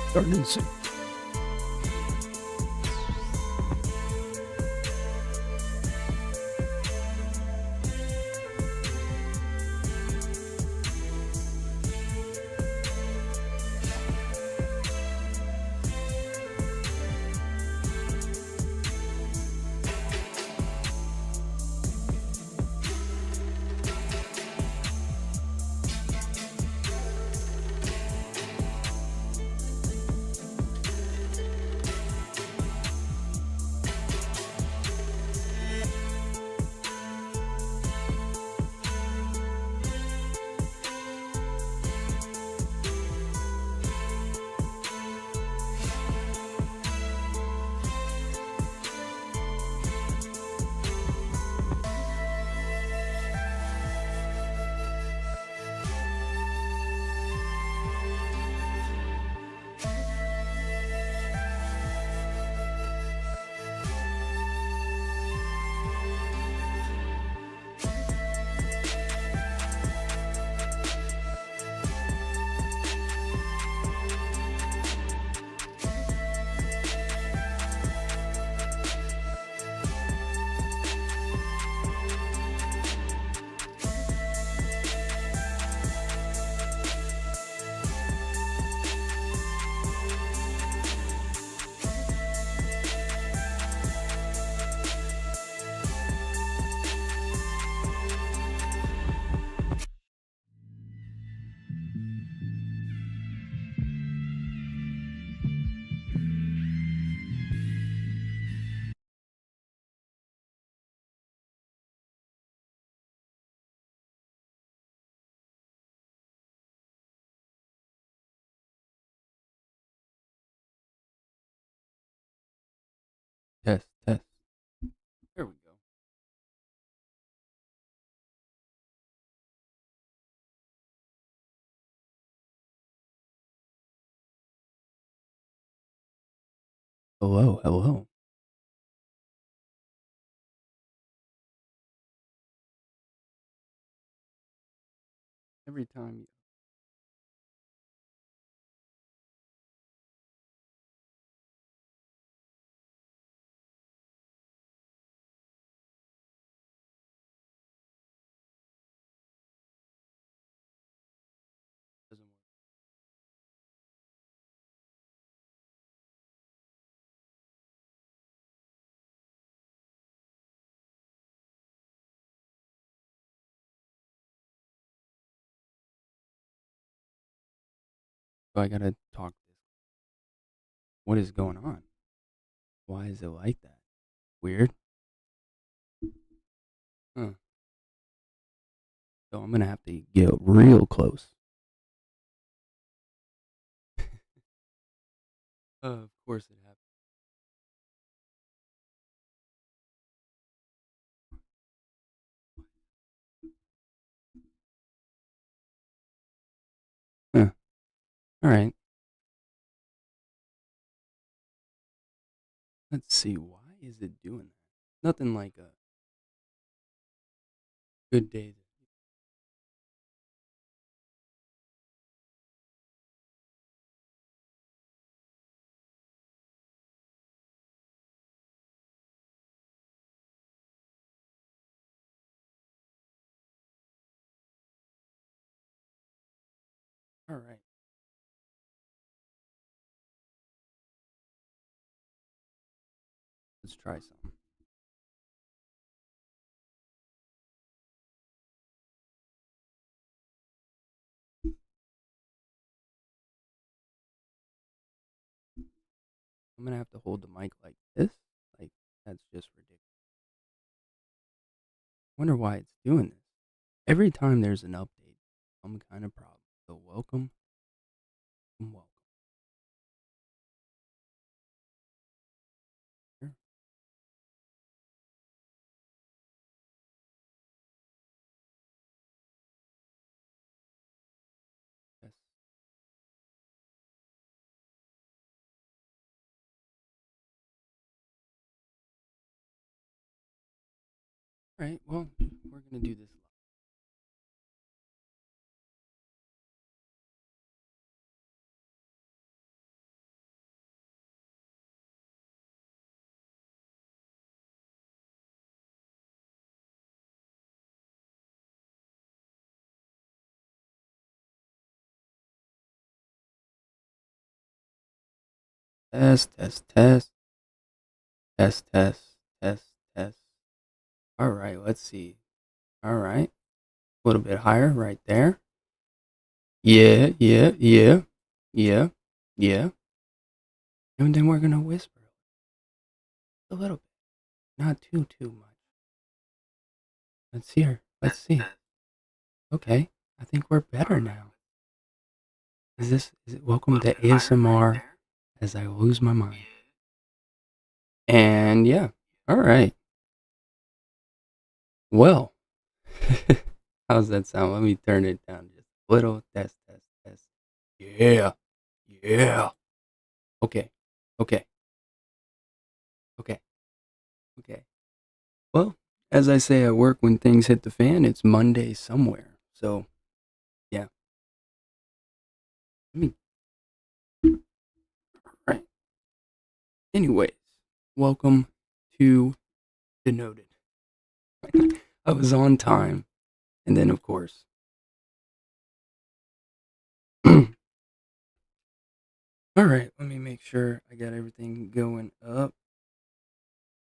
Starting in sync. Test, test. There we go. Hello, hello. Every time you. Doesn't work. So I gotta talk this. What is going on? Why is it like that? Weird. Huh. So I'm gonna have to get real close. Of course it happened. Huh. All right. Let's see. Why is it doing that? Nothing like a good day. All right. Let's try some. I'm gonna have to hold the mic like this. Like that's just ridiculous. Wonder why it's doing this. Every time there's an update, some kind of problem. So welcome, welcome. Here. Yes. All right. Well, we're gonna do this. Test, test, test, test, test, test, test. All right, let's see. All right, a little bit higher right there. Yeah, yeah, yeah, yeah, yeah. And then we're gonna whisper a little bit, not too much. Let's hear. Let's see. Okay, I think we're better now. Is it welcome to ASMR as I lose my mind? And yeah, all right. Well, how's that sound? Let me turn it down just a little. Test, test, test. Yeah, yeah. Okay, okay, okay, okay. Well, as I say at work, when things hit the fan, it's Monday somewhere. So yeah, let me. Right. Anyways, welcome to Denoted. I was on time, and then of course. All right, let me make sure I got everything going up.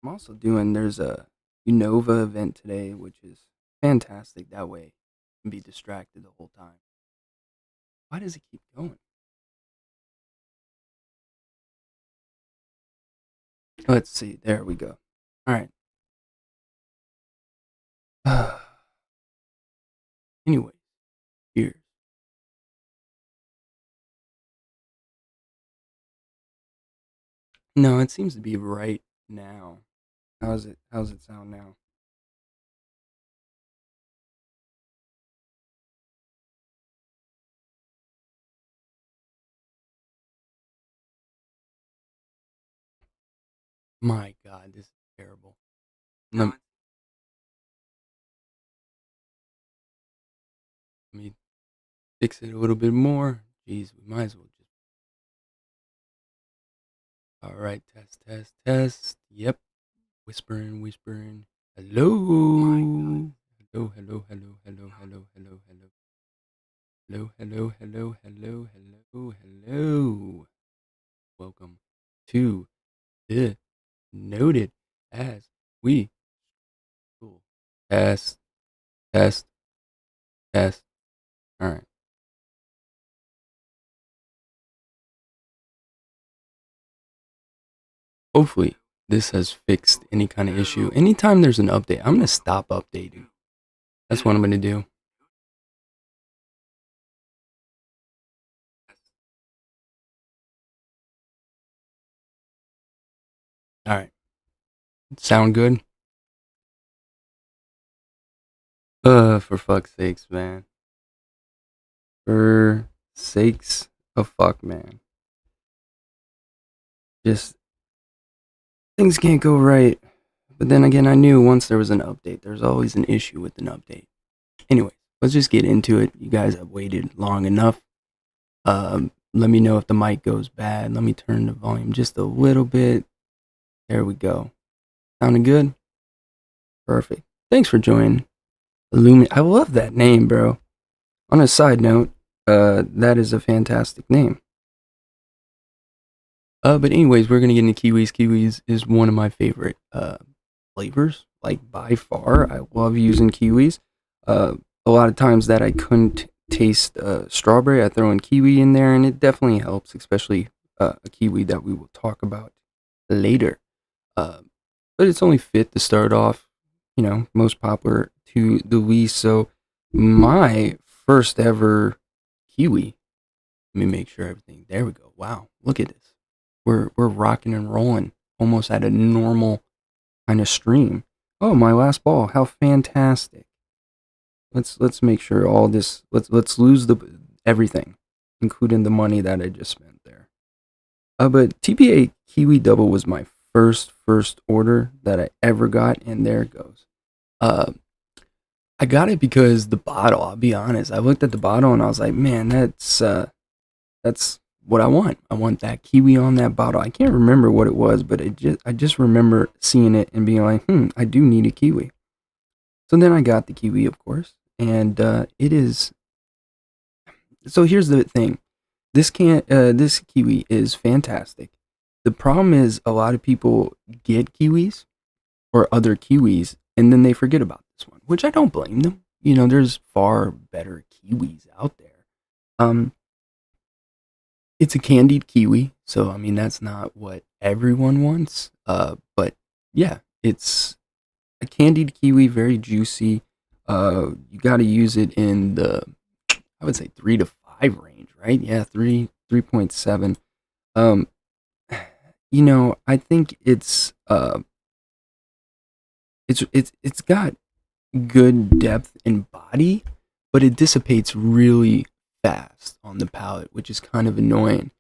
I'm also doing, there's a Unova event today, which is fantastic. That way, I can be distracted the whole time. Why does it keep going? Let's see. There we go. All right. Anyway, here. No, it seems to be right now. How's it? How's it sound now? My God, this is terrible. Let me fix it a little bit more. Jeez, we might as well just. All right, test, test, test. Yep, whispering, whispering. Hello. Hello, hello, hello, hello, hello, hello, hello. Hello, hello, hello, hello, hello, hello. Welcome to the Noted as we cool. Test, test, test. All right. Hopefully, this has fixed any kind of issue. Anytime there's an update, I'm going to stop updating. That's what I'm going to do. All right. Sound good? For fuck's sakes, man. For sakes of fuck, man. Just things can't go right. But then again, I knew once there was an update, there's always an issue with an update. Anyway, let's just get into it. You guys have waited long enough. Let me know if the mic goes bad. Let me turn the volume just a little bit. There we go. Sounding good? Perfect. Thanks for joining. I love that name, bro. On a side note, that is a fantastic name. But anyways, we're gonna get into kiwis. Kiwis is one of my favorite flavors, like by far. I love using kiwis. A lot of times that I couldn't taste strawberry, I throw in kiwi in there, and it definitely helps, especially a kiwi that we will talk about later. Uh, but it's only fit to start off, most popular to the least. So my first ever kiwi. Let me make sure everything. There we go. Wow, look at this. We're rocking and rolling almost at a normal kind of stream. Oh, my last ball. How fantastic. Let's make sure all this let's lose the everything, including the money that I just spent there. But TPA Kiwi Double was my first order that I ever got, and there it goes. Uh I got it because the bottle, I'll be honest. I looked at the bottle and I was like, man, that's what I want. I want that kiwi on that bottle. I can't remember what it was, but I just remember seeing it and being like, I do need a kiwi. So then I got the kiwi, of course, and it is. So here's the thing. This kiwi is fantastic. the problem is a lot of people get kiwis or other kiwis and then they forget about this one, which I don't blame them. There's far better kiwis out there. Um, it's a candied kiwi, so I mean that's not what everyone wants. But yeah, it's a candied kiwi, very juicy. You got to use it in the, I would say 3 to 5 range, right? Yeah, 3.7. Um, I think it's got good depth and body, but it dissipates really fast on the palate, which is kind of annoying.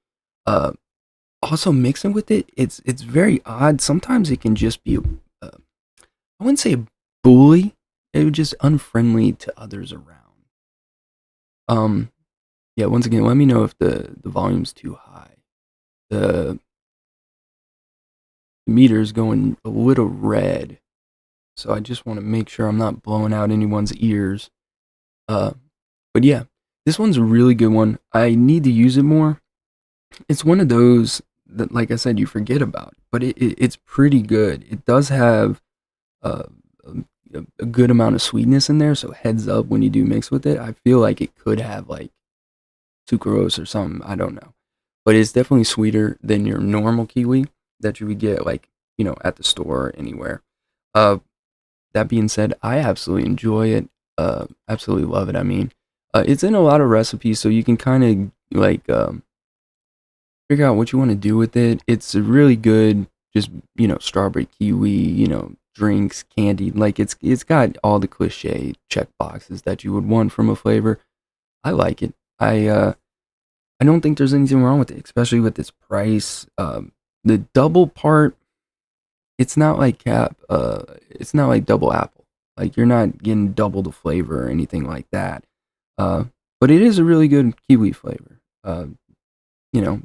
Uh, Also mixing with it, it's very odd. Sometimes it can just be I wouldn't say a bully. It was just unfriendly to others around. Um, yeah. Once again, let me know if the volume's too high. The meter's going a little red, so I just want to make sure I'm not blowing out anyone's ears. Uh, but yeah, this one's a really good one. I need to use it more. It's one of those that, like I said, you forget about, but it's pretty good. It does have uh, a good amount of sweetness in there, so heads up when you do mix with it. I feel like it could have like sucrose or something. I don't know, but it's definitely sweeter than your normal kiwi that you would get like at the store or anywhere. Uh, that being said, I absolutely enjoy it. Absolutely love it. I mean, it's in a lot of recipes, so you can kind of like figure out what you want to do with it. It's a really good, just strawberry kiwi, drinks, candy. Like it's got all the cliche check boxes that you would want from a flavor. I like it. I don't think there's anything wrong with it, especially with its price. The double part, it's not like it's not like double apple. Like you're not getting double the flavor or anything like that. Uh, but it is a really good kiwi flavor. You know,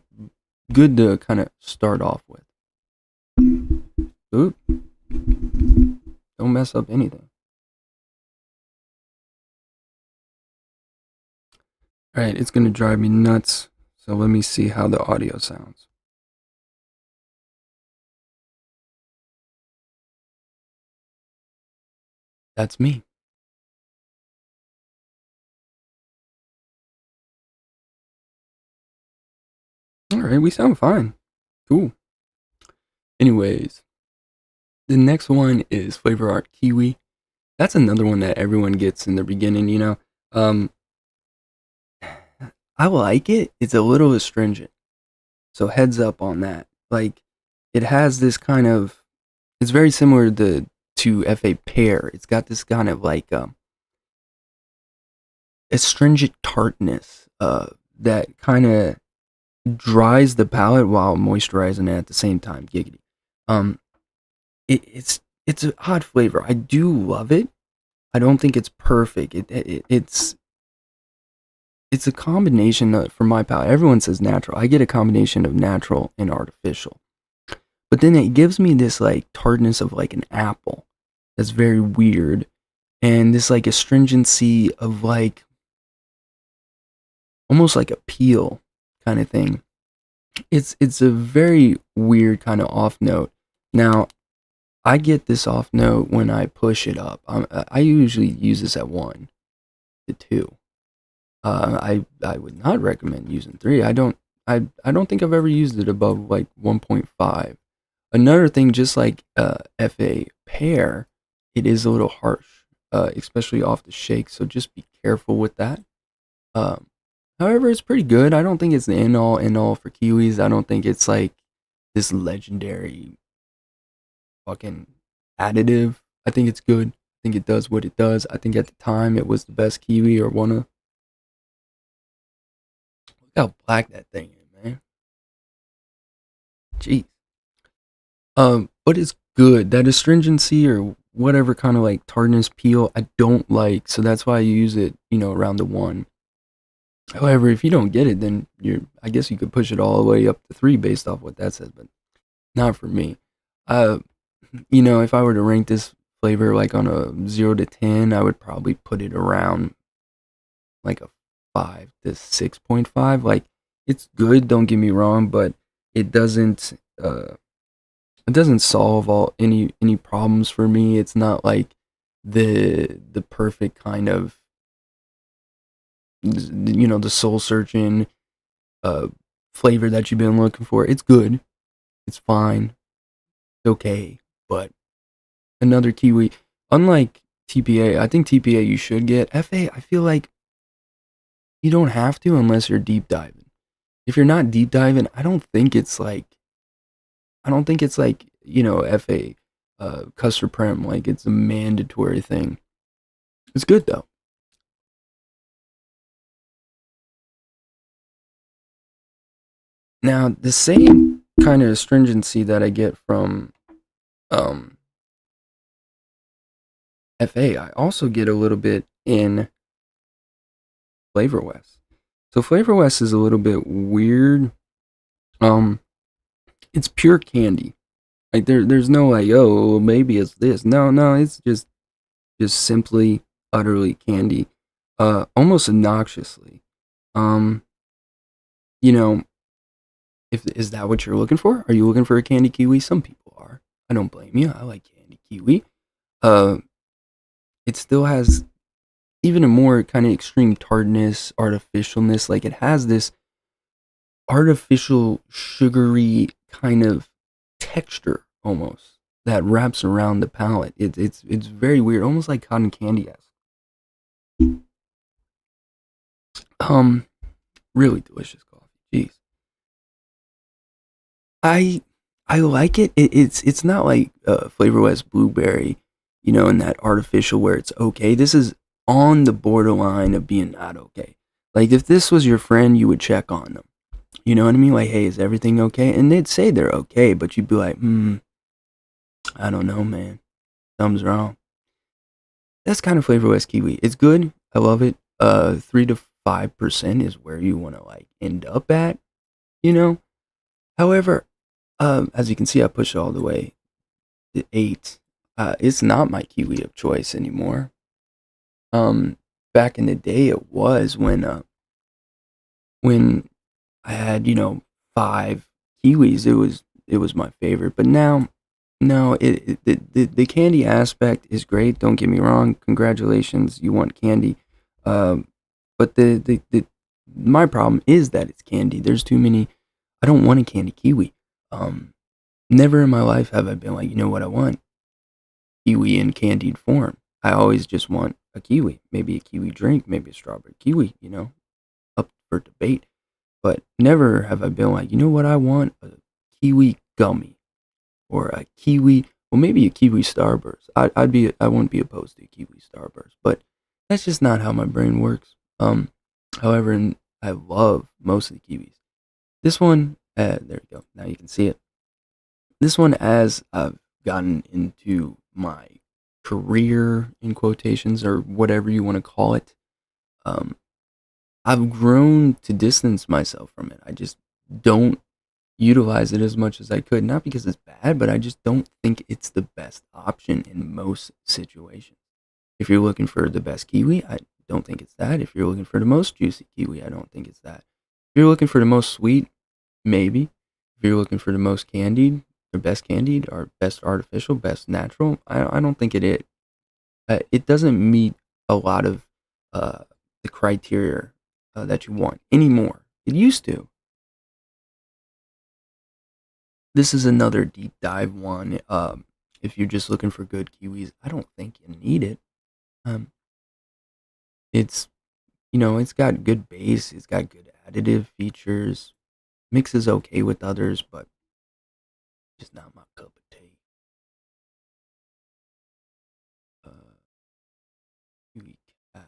good to kind of start off with. Oop, don't mess up anything. All right, it's gonna drive me nuts. So let me see how the audio sounds. That's me. All right, we sound fine. Cool. Anyways, the next one is Flavor Art Kiwi. That's another one that everyone gets in the beginning. Um, I like it. It's a little astringent. So heads up on that. Like it has this kind of, it's very similar to FA pear. It's got this kind of like astringent tartness that kind of dries the palate while moisturizing it at the same time. Giggity. Um, it's an odd flavor. I do love it. I don't think it's perfect. It's a combination for my palate. Everyone says natural. I get a combination of natural and artificial. But then it gives me this like tartness of like an apple. That's very weird. And this like astringency of like almost like a peel kind of thing. It's a very weird kind of off note. Now, I get this off note when I push it up. I usually use this at 1 to 2. I would not recommend using 3. I don't think I've ever used it above like 1.5. Another thing, just like FA pear, it is a little harsh, especially off the shake. So just be careful with that. Um, However, it's pretty good. I don't think it's the end all for kiwis. I don't think it's like this legendary fucking additive. I think it's good. I think it does what it does. I think at the time it was the best kiwi or one of. Look how black that thing is, man. Jeez. But it's good. That astringency or whatever kind of like tartness peel, I don't like. So that's why I use it, around the 1. However, if you don't get it, then I guess you could push it all the way up to 3 based off what that says, but not for me. Uh, if I were to rank this flavor like on a 0 to 10, I would probably put it around like a 5 to 6.5. Like it's good, don't get me wrong, but it doesn't uh it doesn't solve all any problems for me. It's not like the perfect kind of, the soul searching uh flavor that you've been looking for. It's good. It's fine. It's okay. But another Kiwi, unlike TPA, I think TPA you should get. FA, I feel like you don't have to unless you're deep diving. If you're not deep diving, I don't think it's like, FA, custard prem, like it's a mandatory thing. It's good though. Now, the same kind of astringency that I get from um, FA, I also get a little bit in Flavor West. So Flavor West is a little bit weird. Um, it's pure candy. Like there's no like, oh, well, maybe it's this. No, no, it's just simply utterly candy. Almost obnoxiously. Um, you know, if is that what you're looking for? Are you looking for a candy kiwi? Some people are. I don't blame you. I like candy kiwi. Uh, it still has even a more kind of extreme tartness, artificialness. Like it has this artificial, sugary kind of texture almost that wraps around the palate. It's very weird, almost like cotton candy esque. Um, really delicious coffee. Jeez, I I like it. It's not like Flavor West blueberry, in that artificial where it's okay. This is on the borderline of being not okay. Like if this was your friend, you would check on them. You know what I mean? Like, hey, is everything okay? And they'd say they're okay, but you'd be like, I don't know, man. Something's wrong. That's kind of Flavor West Kiwi. It's good. I love it. 3 to 5% is where you want to like end up at, you know? However, as you can see, I push it all the way to 8. It's not my Kiwi of choice anymore. Um, Back in the day, it was when I had, 5 Kiwis. It was my favorite. But now, no, the candy aspect is great. Don't get me wrong. Congratulations, you want candy. Um, but my problem is that it's candy. There's too many. I don't want a candy kiwi. Um, Never in my life have I been like, you know what I want? Kiwi in candied form. I always just want a kiwi. Maybe a kiwi drink, maybe a strawberry kiwi. Up for debate. But never have I been like, you know what I want? A kiwi gummy or a kiwi. Well, maybe a kiwi starburst. I wouldn't be opposed to a kiwi starburst, but that's just not how my brain works. However, I love most of the kiwis. This one, there you go. Now you can see it. This one, as I've gotten into my career in quotations or whatever you want to call it, um, I've grown to distance myself from it. I just don't utilize it as much as I could. Not because it's bad, but I just don't think it's the best option in most situations. If you're looking for the best kiwi, I don't think it's that. If you're looking for the most juicy kiwi, I don't think it's that. If you're looking for the most sweet, maybe. If you're looking for the most candied, or best candied, or best artificial, best natural, I don't think it doesn't meet a lot of uh, the criteria that you want anymore. It used to. This is another deep dive one. If you're just looking for good kiwis, I don't think you need it. Um, it's it's got good base, it's got good additive features, mixes okay with others, but just not my cup of tea. Uh, Kiwi cap.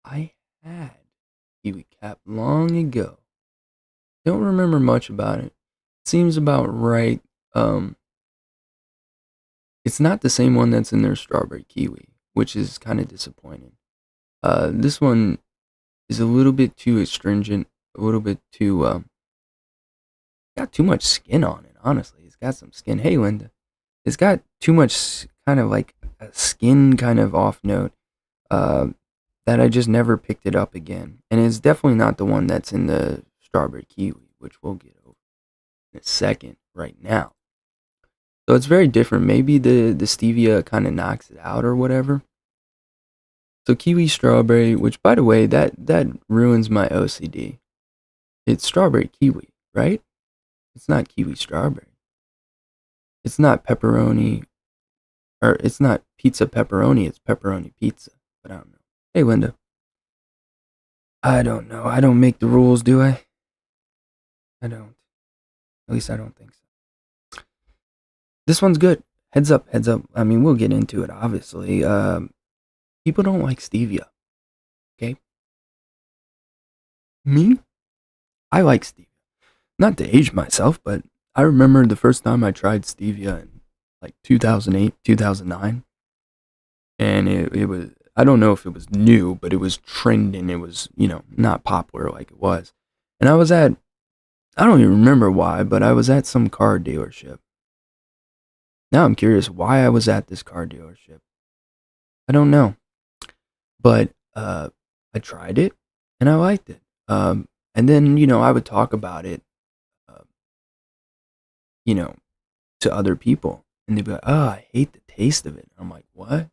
I had Kiwi cap long ago. Don't remember much about it. Seems about right. Um, it's not the same one that's in their strawberry kiwi, which is kind of disappointing. This one is a little bit too astringent, a little bit too got too much skin on it. Honestly, it's got some skin. Hey, Linda, it's got too much kind of like a skin kind of off note. Uh, that I just never picked it up again, and it's definitely not the one that's in the strawberry kiwi, which we'll get over. in a second right now. So it's very different. Maybe the stevia kind of knocks it out or whatever. So kiwi strawberry, which by the way, that ruins my OCD. It's strawberry kiwi, right? It's not kiwi strawberry. It's not pepperoni, or it's not pizza pepperoni. It's pepperoni pizza. But I don't know. Hey Linda, I don't know. I don't make the rules, do I? I don't. At least I don't think so. This one's good. Heads up, heads up. I mean, we'll get into it, obviously. People don't like stevia, okay? Me? I like stevia. Not to age myself, but I remember the first time I tried stevia in like 2008, 2009. And it was, I don't know if it was new, but it was trending. It was, not popular like it was. And I don't even remember why, but I was at some car dealership. Now I'm curious why I was at this car dealership. I don't know. But I tried it and I liked it. And then, I would talk about it, uh, you know, to other people. And they'd be like, oh, I hate the taste of it. I'm like, what?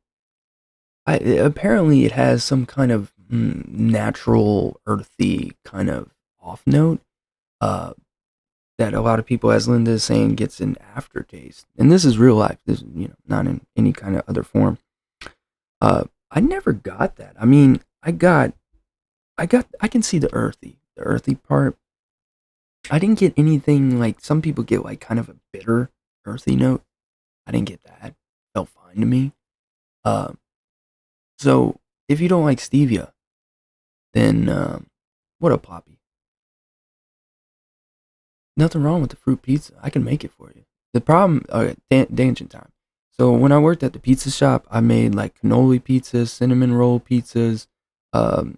Apparently, it has some kind of natural, earthy kind of off note uh, that a lot of people, as Linda is saying, gets an aftertaste. And this is real life. This is, not in any kind of other form. I never got that. I mean, I can see the earthy part. I didn't get anything like some people get like kind of a bitter, earthy note. I didn't get that. Felt fine to me. Um, so if you don't like stevia, then what a poppy. Nothing wrong with the fruit pizza. I can make it for you. The problem, okay, tangent time. So when I worked at the pizza shop, I made like cannoli pizzas, cinnamon roll pizzas. Um,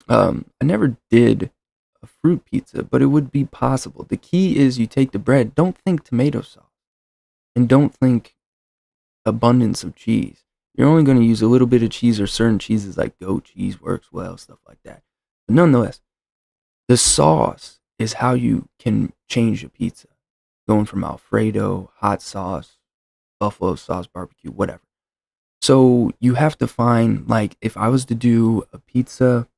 I never did a fruit pizza, but it would be possible. The key is you take the bread. Don't think tomato sauce, and don't think abundance of cheese. You're only going to use a little bit of cheese, or certain cheeses like goat cheese works well, stuff like that. But nonetheless, the sauce is how you can change a pizza. Going from Alfredo, hot sauce, buffalo sauce, barbecue, whatever. So you have to find, like, if I was to do a pizza,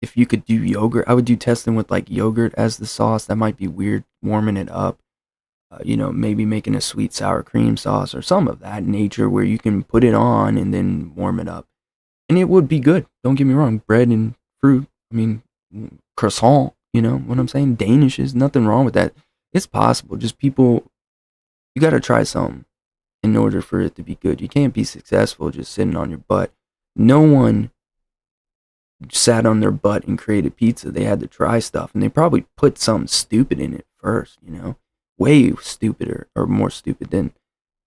if you could do yogurt, I would do testing with like yogurt as the sauce. That might be weird, warming it up. Maybe making a sweet sour cream sauce or some of that nature where you can put it on and then warm it up. And it would be good. Don't get me wrong. Bread and fruit. I mean, croissant, you know what I'm saying? Danish is nothing wrong with that. It's possible. Just people, you got to try something in order for it to be good. You can't be successful just sitting on your butt. No one sat on their butt and created pizza. They had to try stuff, and they probably put something stupid in it first. Way stupider or more stupid than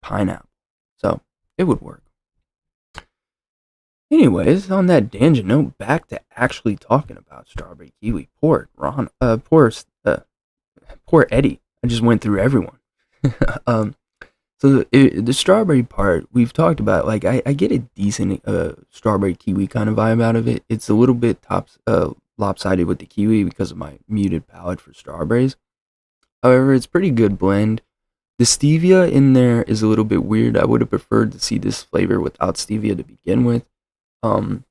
pineapple. So it would work. Anyways, on that tangent note, back to actually talking about strawberry kiwi. Poor Eddie. I just went through everyone. um, so the strawberry part we've talked about. Like I get a decent strawberry kiwi kind of vibe out of it. It's a little bit lopsided with the kiwi because of my muted palate for strawberries. However, it's pretty good blend. The stevia in there is a little bit weird. I would have preferred to see this flavor without stevia to begin with. Um,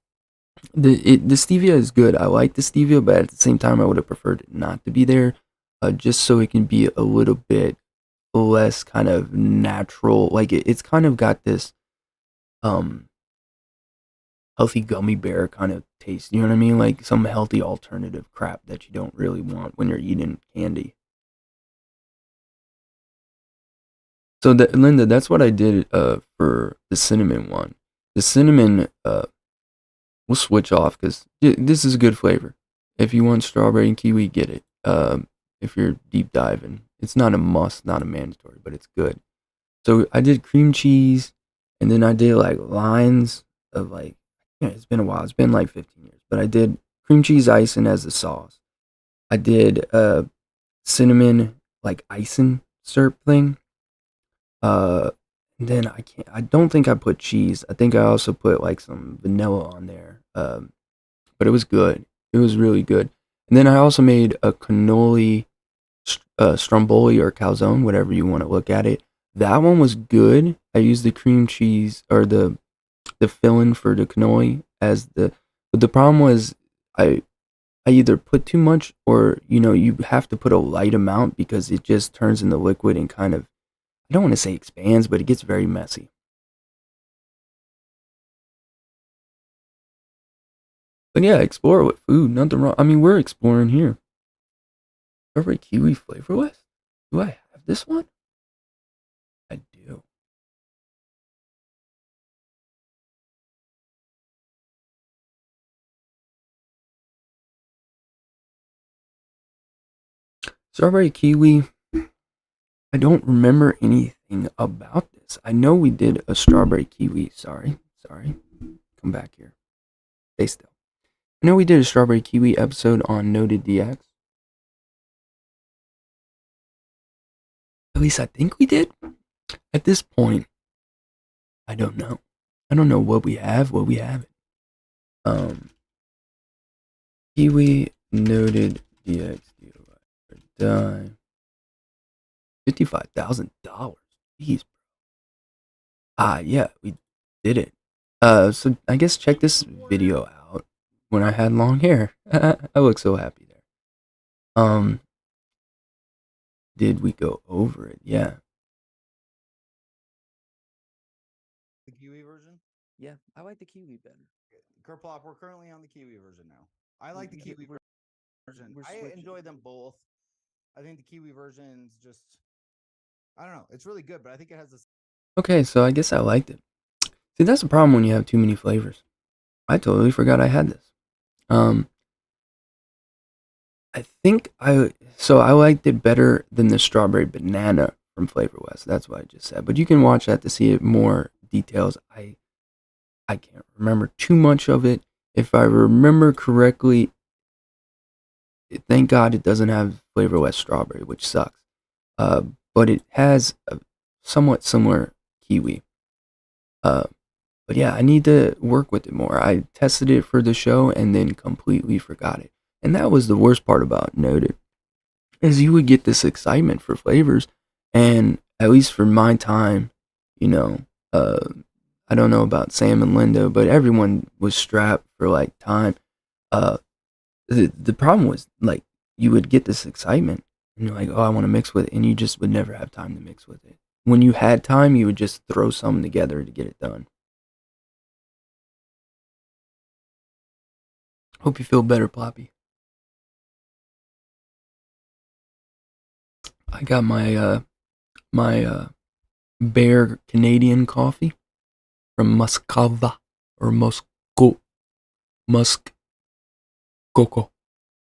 the stevia is good. I like the stevia, but at the same time, I would have preferred it not to be there, just so it can be a little bit less kind of natural. Like it's kind of got this um healthy gummy bear kind of taste. You know what I mean? Like some healthy alternative crap that you don't really want when you're eating candy. So Linda, that's what I did for the cinnamon one. The cinnamon we'll switch off because this is a good flavor. If you want strawberry and kiwi, get it. If you're deep diving, it's not a must, not a mandatory, but it's good. So I did cream cheese, and then I did like lines of like, yeah, it's been a while. It's been like 15 years, but I did cream cheese icing as the sauce. I did cinnamon like icing syrup thing. Uh, then I don't think I put cheese. I think I also put like some vanilla on there. But it was good. It was really good. And then I also made a cannoli stromboli or calzone, whatever you want to look at it. That one was good. I used the cream cheese or the filling for the cannoli as the, but the problem was I I either put too much or you have to put a light amount because it just turns into liquid and kind of, I don't want to say expands, but it gets very messy. But yeah, explore with food, nothing wrong. I mean, we're exploring here. Strawberry kiwi flavorless? Do I have this one? I do. Strawberry kiwi. I don't remember anything about this. I know we did a strawberry kiwi. Sorry. Come back here. Stay still. I know we did a strawberry kiwi episode on Noted DX. At least I think we did. At this point, I don't know. I don't know what we have, what we haven't. Um, Kiwi Noted DX die. $55,000. Jeez. Yeah, we did it. So I guess check this video out when I had long hair. I look so happy there. Um, did we go over it? Yeah. The Kiwi version? Yeah, I like the kiwi better. Kerplop, we're currently on the Kiwi version now. I like the Yeah, Kiwi version. we're I switching. enjoy them both. I think the Kiwi version's just, I don't know. It's really good, but I think it has this. Okay, so I guess I liked it. See, that's the problem when you have too many flavors. I totally forgot I had this. Um, I think I liked it better than the strawberry banana from Flavor West. That's what I just said. But you can watch that to see it more details. I can't remember too much of it. If I remember correctly, thank God it doesn't have Flavor West strawberry, which sucks. Uh, but it has a somewhat similar kiwi. Uh, but yeah, I need to work with it more. I tested it for the show and then completely forgot it. And that was the worst part about Noted, is you would get this excitement for flavors, and at least for my time, you know, uh, I don't know about Sam and Linda, but everyone was strapped for like time. Uh, the problem was like you would get this excitement, and you're like, oh, I want to mix with it, and you just would never have time to mix with it. When you had time, you would just throw something together to get it done. Hope you feel better, Ploppy. I got my Bear Canadian coffee from Muscova or Musk Coco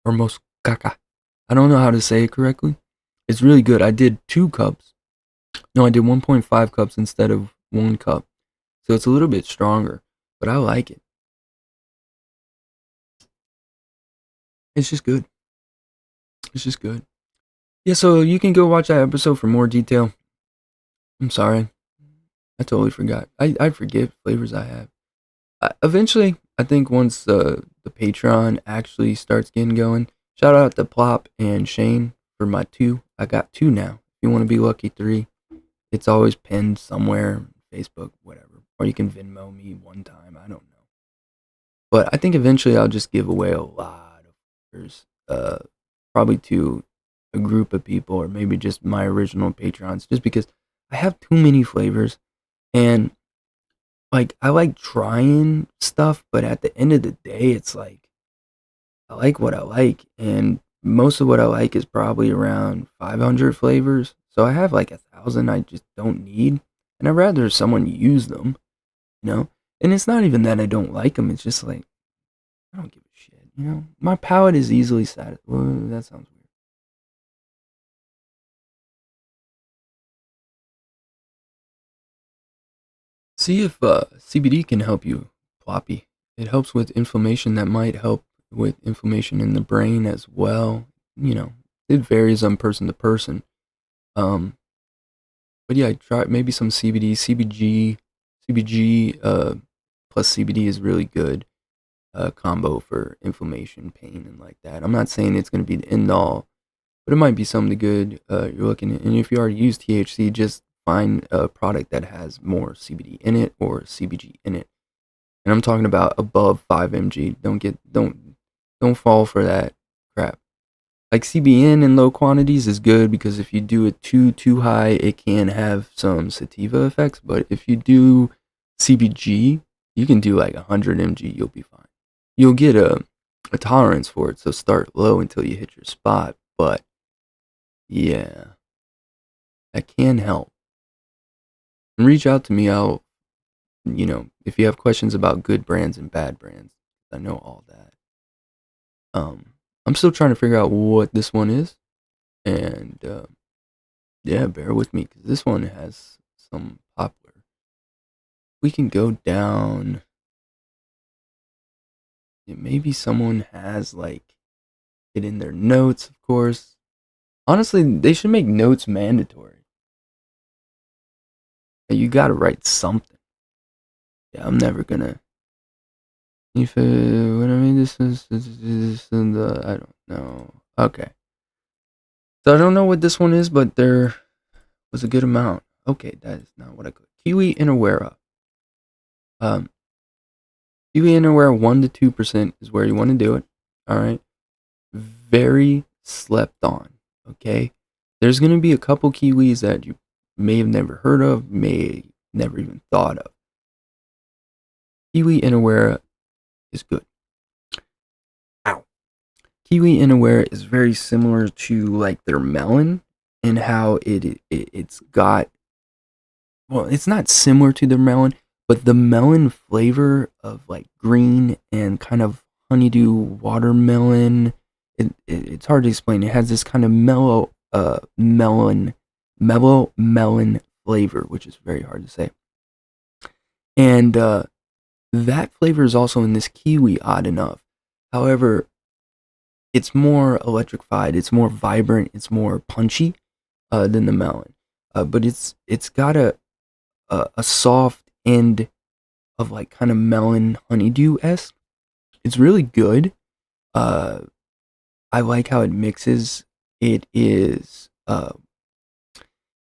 or Muskaka. I don't know how to say it correctly. It's really good. I did 2 cups. No, I did 1.5 cups instead of 1 cup. So it's a little bit stronger, but I like it. It's just good. It's just good. Yeah, so you can go watch that episode for more detail. I'm sorry. I totally forgot. I forget flavors I have. Eventually, I think once the Patreon actually starts getting going, shout out to Plop and Shane for my 2. I got 2 now. If you want to be lucky 3, it's always pinned somewhere, Facebook, whatever. Or you can Venmo me one time. I don't know. But I think eventually I'll just give away a lot of flavors, probably to a group of people or maybe just my original Patreons, just because I have too many flavors and like I like trying stuff, but at the end of the day, it's like I like what I like, and most of what I like is probably around 500 flavors. So I have like 1,000 I just don't need, and I'd rather someone use them, you know. And it's not even that I don't like them; it's just like I don't give a shit, you know. My palate is easily satisfied. Well, that sounds weird. See if CBD can help you, Ploppy. It helps with inflammation that might help with inflammation in the brain as well. You know, it varies on person to person. Um, but yeah, try maybe some CBD, CBG plus CBD is really good combo for inflammation, pain, and like that. I'm not saying it's going to be the end all, but it might be something good you're looking at. And if you already use THC, just find a product that has more CBD in it or CBG in it. And I'm talking about above 5 mg. Don't fall for that crap. Like CBN in low quantities is good because if you do it too high, it can have some sativa effects. But if you do CBG, you can do like 100 mg, you'll be fine. You'll get a tolerance for it, so start low until you hit your spot. But yeah, that can help. And reach out to me. If you have questions about good brands and bad brands, I know all that. I'm still trying to figure out what this one is, and yeah, bear with me because this one has some popular. We can go down. Yeah, maybe someone has like it in their notes, of course. Honestly, they should make notes mandatory. You gotta write something. Yeah, I'm never gonna. If what I mean, this and the I don't know. Okay, so I don't know what this one is, but there was a good amount. Okay, that is not what I could. Kiwi Inawera. Um, Kiwi Inawera 1 to 2% is where you want to do it. All right, very slept on. Okay, there's gonna be a couple kiwis that you may have never heard of, may never even thought of. Kiwi Inawera is good. Ow. Kiwi Inawera is very similar to like their melon and how it's got, well, it's not similar to the melon, but the melon flavor of like green and kind of honeydew watermelon. It's hard to explain. It has this kind of mellow melon flavor, which is very hard to say. And that flavor is also in this kiwi, odd enough. However, it's more electrified, it's more vibrant, it's more punchy than the melon. But it's got a soft end of like kind of melon honeydew esque. It's really good. Uh, I like how it mixes. It is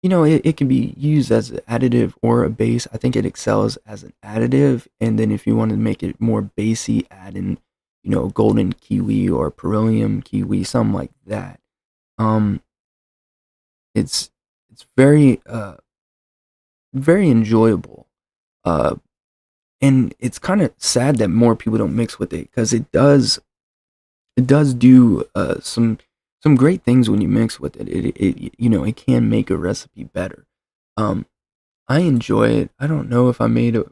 it can be used as an additive or a base. I think it excels as an additive, and then if you want to make it more basey, add in, golden kiwi or beryllium kiwi, something like that. Um, it's very enjoyable. Uh, and it's kind of sad that more people don't mix with it because it does do some great things when you mix with it. It can make a recipe better. Um, I enjoy it. I don't know if I made a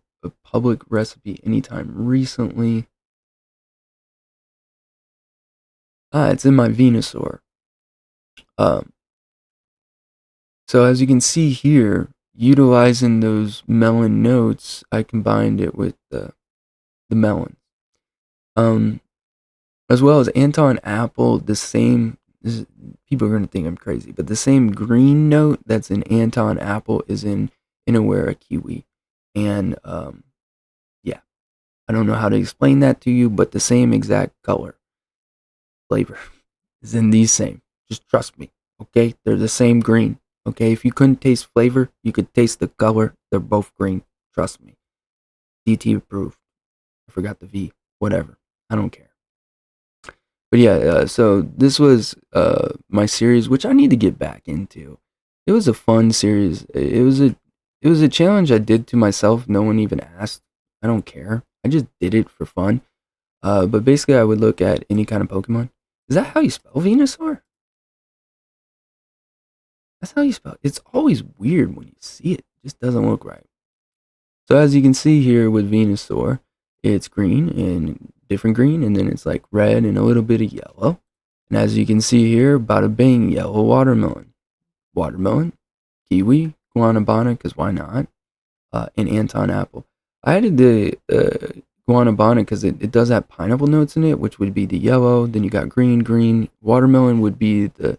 public recipe anytime recently. It's in my Venusaur. Um, so as you can see here, utilizing those melon notes, I combined it with the melon. Um, as well as Anton Apple, the same. People are gonna think I'm crazy, but the same green note that's in Anton Apple is in Inawera Kiwi, and yeah, I don't know how to explain that to you, but the same exact color flavor is in these same. Just trust me, okay? They're the same green, okay? If you couldn't taste flavor, you could taste the color. They're both green. Trust me. DT approved. I forgot the V. Whatever. I don't care. But yeah, so this was my series, which I need to get back into. It was a fun series. It was a challenge I did to myself. No one even asked. I don't care. I just did it for fun. But basically, I would look at any kind of Pokemon. Is that how you spell Venusaur? That's how you spell it. It's always weird when you see it. It just doesn't look right. So as you can see here with Venusaur, it's green and different green, and then it's like red and a little bit of yellow. And as you can see here, bada bing, yellow watermelon, kiwi, guanabana, because why not? And Anton apple. I added the guanabana because it does have pineapple notes in it, which would be the yellow. Then you got green. Watermelon would be the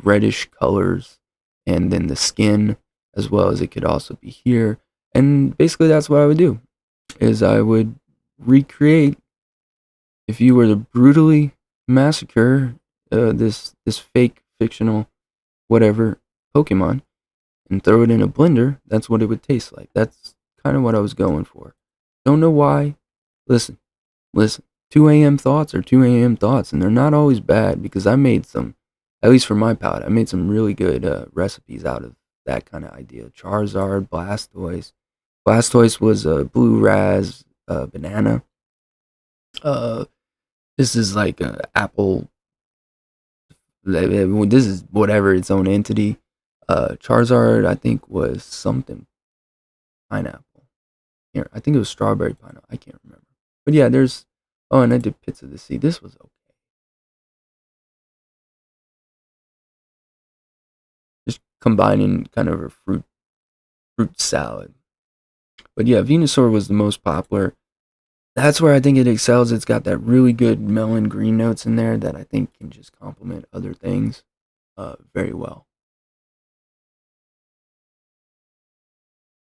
reddish colors, and then the skin as well as it could also be here. And basically, that's what I would do. Is I would recreate if you were to brutally massacre this fake fictional, whatever Pokemon and throw it in a blender, that's what it would taste like. That's kind of what I was going for. Don't know why. Listen, listen. 2 a.m. thoughts are 2 a.m. thoughts, and they're not always bad because I made some, at least for my palate, I made some really good recipes out of that kind of idea. Charizard, Blastoise. Blastoise was a blue raz banana. Uh, this is like a apple. This is whatever its own entity. Charizard, I think, was something pineapple. Here, I think it was strawberry pineapple. I can't remember. But yeah, there's. Oh, and I did Pits of the Sea. This was okay. Just combining kind of a fruit salad. But yeah, Venusaur was the most popular. That's where I think it excels. It's got that really good melon green notes in there that I think can just complement other things very well.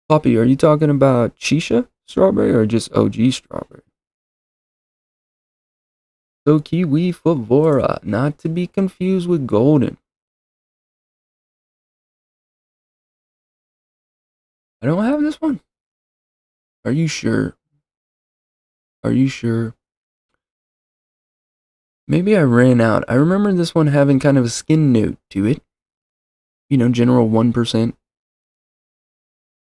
Poppy, are you talking about Shisha strawberry or just OG strawberry? So Kiwi Favora, not to be confused with Golden. I don't have this one. Are you sure? Are you sure? Maybe I ran out. I remember this one having kind of a skin note to it. You know, general 1%.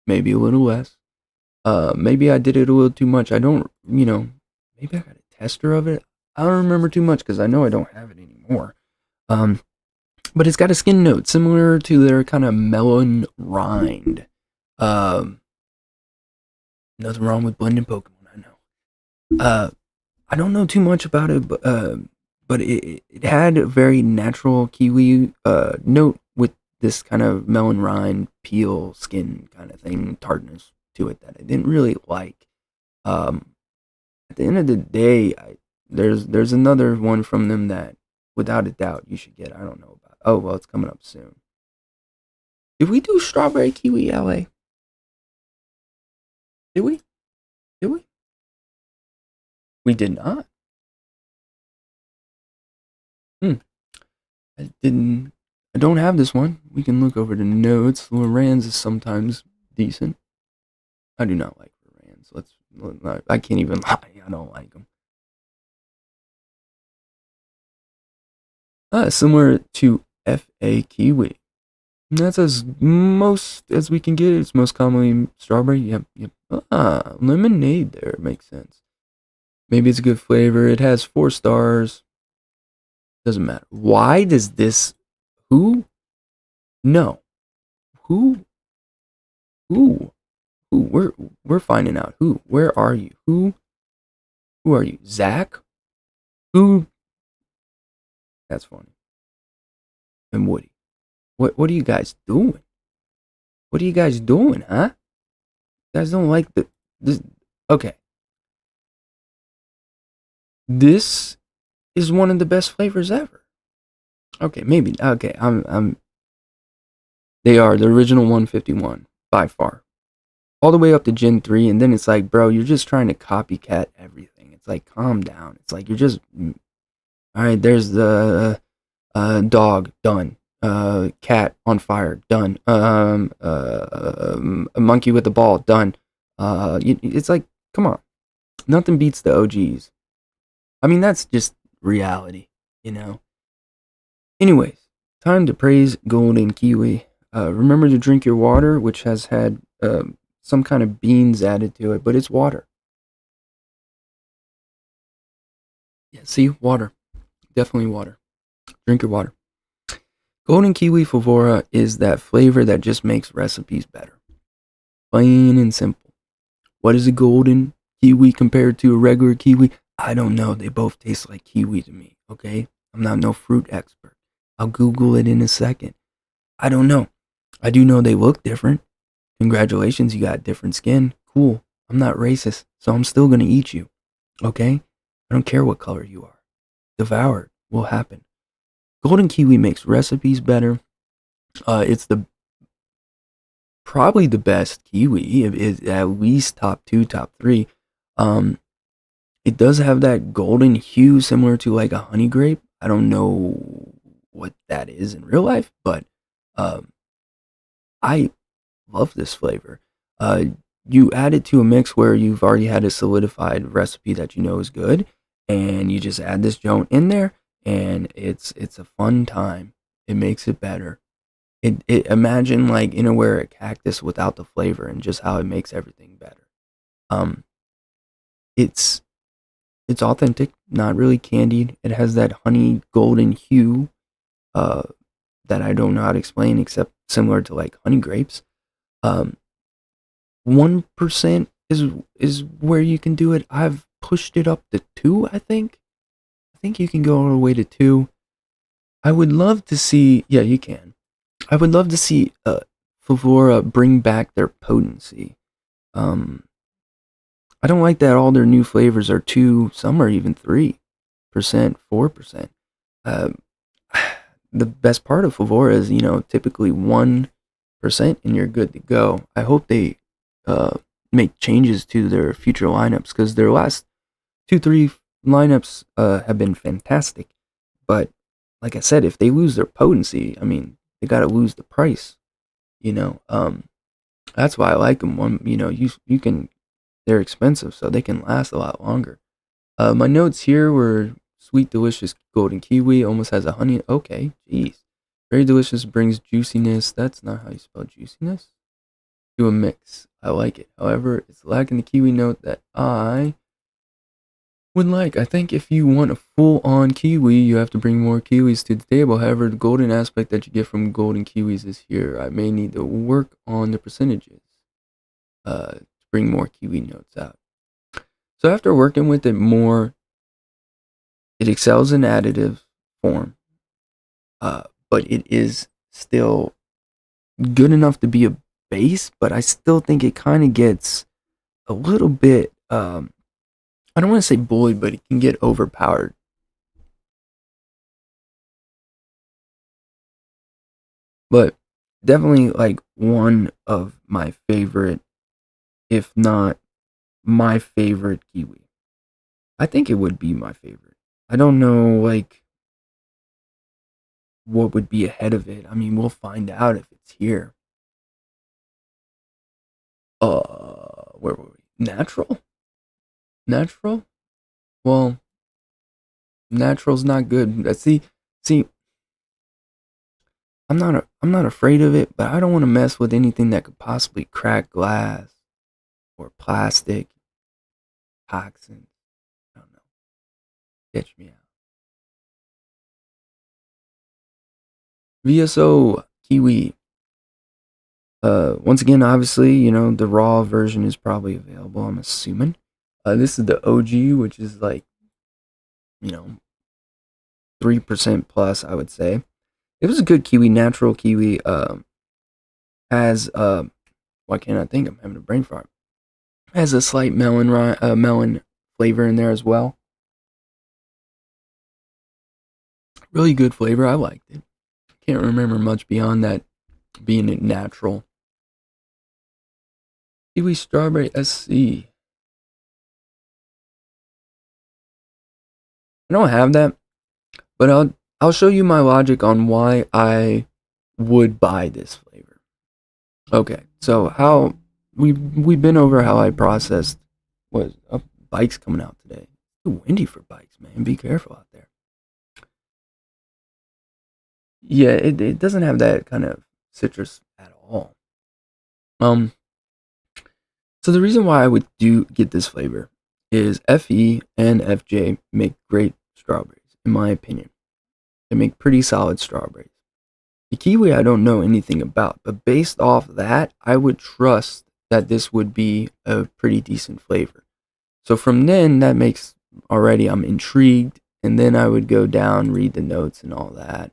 Maybe a little less. Maybe I did it a little too much. I don't, maybe I got a tester of it. I don't remember too much because I know I don't have it anymore. But it's got a skin note similar to their kind of melon rind. Nothing wrong with blending Pokemon, I know. I don't know too much about it, but it had a very natural kiwi note with this kind of melon rind peel skin kind of thing, tartness to it that I didn't really like. At the end of the day, there's another one from them that, without a doubt, you should get. I don't know about. Oh well, it's coming up soon. Did we do strawberry kiwi LA? Did we? Did we? We did not. Hmm. I didn't. I don't have this one. We can look over the notes. Lorenz is sometimes decent. I do not like Lorenz. I can't even lie. I don't like them. Similar to FA Kiwi. And that's as most as we can get. It's most commonly strawberry. Yep. Lemonade there makes sense. Maybe it's a good flavor. It has 4 stars. Doesn't matter. Why does this? Who? No. Who? Who? Who? We're finding out. Who? Where are you? Who? Who are you? Zach? Who? That's funny. And Woody. What are you guys doing? What are you guys doing, huh? You guys don't like this? Okay. This is one of the best flavors ever. Okay, maybe. Okay, I'm. They are the original 151 by far, all the way up to Gen 3, and then it's like, bro, you're just trying to copycat everything. It's like, calm down. It's like you're just. All right, there's the dog done. Cat on fire done. A monkey with a ball done. It's like, come on, nothing beats the OGs. I mean, that's just reality, you know. Anyways, time to praise Golden Kiwi. Remember to drink your water, which has had some kind of beans added to it, but it's water. Yeah, see, water. Definitely water. Drink your water. Golden Kiwi Favora is that flavor that just makes recipes better. Plain and simple. What is a golden kiwi compared to a regular kiwi? I don't know. They both taste like kiwi to me, okay? I'm not no fruit expert. I'll Google it in a second. I don't know. I do know they look different. Congratulations, you got different skin. Cool. I'm not racist, so I'm still gonna eat you, okay? I don't care what color you are. Devoured will happen. Golden Kiwi makes recipes better. It's probably the best kiwi. It is at least top 2, top 3. It does have that golden hue similar to like a honey grape. I don't know what that is in real life, but um, I love this flavor. Uh, you add it to a mix where you've already had a solidified recipe that you know is good, and you just add this joint in there, and it's a fun time. It makes it better. It imagine like innerwear a cactus without the flavor and just how it makes everything better. Um, it's it's authentic, not really candied. It has that honey golden hue uh, that I don't know how to explain, except similar to like honey grapes. 1% is where you can do it. I've pushed it up to 2, I think. I think you can go all the way to 2. I would love to see, yeah, you can. I would love to see Favora bring back their potency. Um, I don't like that all their new flavors are 2, some are even 3%, 4%. Uh, the best part of Favora is, typically 1% and you're good to go. I hope they uh, make changes to their future lineups because their last 2, 3 lineups have been fantastic. But like I said, if they lose their potency, I mean, they got to lose the price. You know, that's why I like them. You can, they're expensive, so they can last a lot longer. My notes here were sweet, delicious golden kiwi. Almost has a honey. Okay, jeez. Very delicious, brings juiciness. That's not how you spell juiciness. To a mix. I like it. However, it's lacking the kiwi note that I would like. I think if you want a full-on kiwi, you have to bring more kiwis to the table. However, the golden aspect that you get from golden kiwis is here. I may need to work on the percentages to bring more kiwi notes out. So after working with it more, it excels in additive form, but it is still good enough to be a base. But I still think it kind of gets a little bit. I don't want to say bullied, but it can get overpowered. But definitely like one of my favorite, if not my favorite kiwi. I think it would be my favorite. I don't know like what would be ahead of it. I mean, we'll find out if it's here. Where were we? Natural? Natural? Well, natural's not good. See, I'm not afraid of it, but I don't want to mess with anything that could possibly crack glass or plastic, toxins. I don't know. Catch me out. VSO Kiwi. Once again, obviously, the raw version is probably available. I'm assuming. This is the OG, which is like, you know, 3% plus. I would say it was a good kiwi, natural kiwi. Has why can't I think? I'm having a brain fart. Has a slight melon flavor in there as well. Really good flavor. I liked it. Can't remember much beyond that being it natural. Kiwi strawberry SC. I don't have that, but I'll show you my logic on why I would buy this flavor. Okay, so how we've been over how I processed was bikes coming out today. It's too windy for bikes, man. Be careful out there. Yeah, it doesn't have that kind of citrus at all. Um, so the reason why I would do get this flavor is FE and FJ make great strawberries, in my opinion. They make pretty solid strawberries. The kiwi I don't know anything about, but based off that, I would trust that this would be a pretty decent flavor. So from then, that makes already I'm intrigued, and then I would go down, read the notes and all that.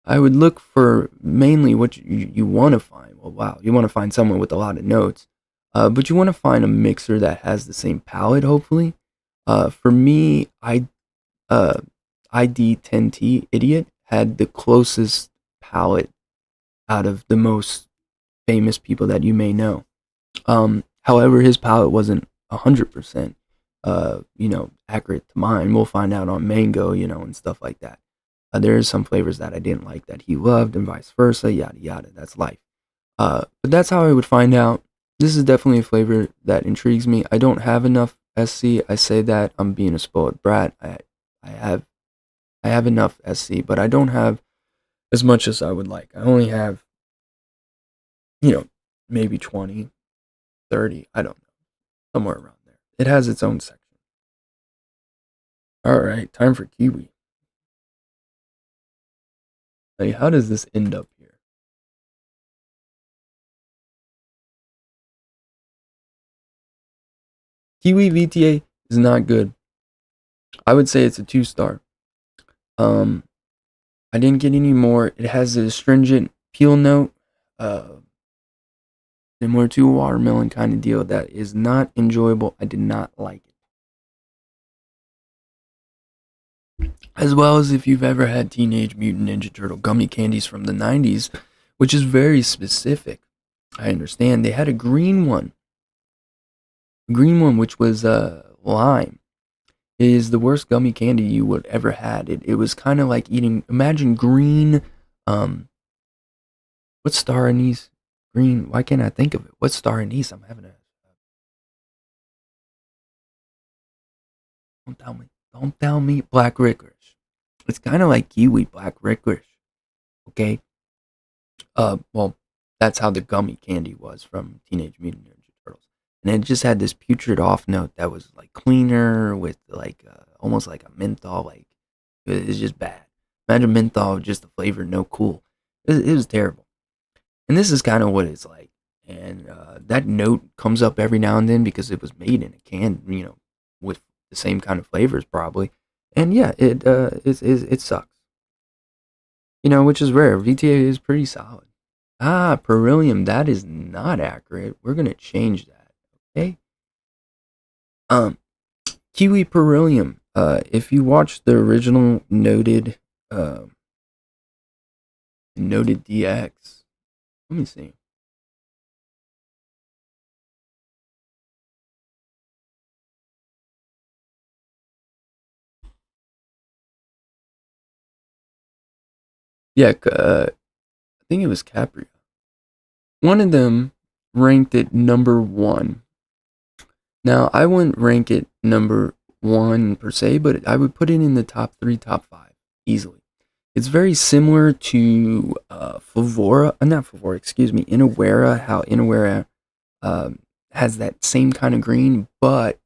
I would look for mainly what you want to find. Well, wow, you want to find someone with a lot of notes, but you want to find a mixer that has the same palate, hopefully. For me, uh, ID10T Idiot had the closest palate out of the most famous people that you may know. However, his palate wasn't 100%, accurate to mine. We'll find out on Mango, and stuff like that. There is some flavors that I didn't like that he loved, and vice versa. Yada yada. That's life. But that's how I would find out. This is definitely a flavor that intrigues me. I don't have enough SC. I say that I'm being a spoiled brat. I have I have enough SC, but I don't have as much as I would like. I only have, you know, maybe 20, 30. I don't know, somewhere around there. It has its own section. All right, time for Kiwi. Like, how does this end up here? Kiwi VTA is not good. I would say it's a 2-star. Um, I didn't get any more. It has a astringent peel note, uh, similar to a watermelon kind of deal that is not enjoyable. I did not like it. As well as if you've ever had Teenage Mutant Ninja Turtle gummy candies from the 90s, which is very specific. I understand. They had a green one which was lime. It is the worst gummy candy you would ever had. It was kind of like eating, imagine green, um, what star anise? Green, why can't I think of it? What star anise? I'm having a, don't tell me, black licorice. It's kind of like kiwi black licorice, okay? Well, that's how the gummy candy was from Teenage Mutant Ninja Turtles. And it just had this putrid off note that was like cleaner with like almost like a menthol. Like it's just bad. Imagine menthol with just the flavor, no cool. It was terrible. And this is kind of what it's like. And that note comes up every now and then because it was made in a can, with the same kind of flavors probably. And yeah, it sucks. Which is rare. VTA is pretty solid. Ah, Beryllium, that is not accurate. We're gonna change that. Okay. Um, Kiwi Beryllium. If you watch the original Noted DX, let me see. Yeah, I think it was Capria. One of them ranked it number one. Now I wouldn't rank it number one per se, but I would put it in the top three, top five easily. It's very similar to Favora, not Favora, excuse me, Inawera. How Inawera has that same kind of green, but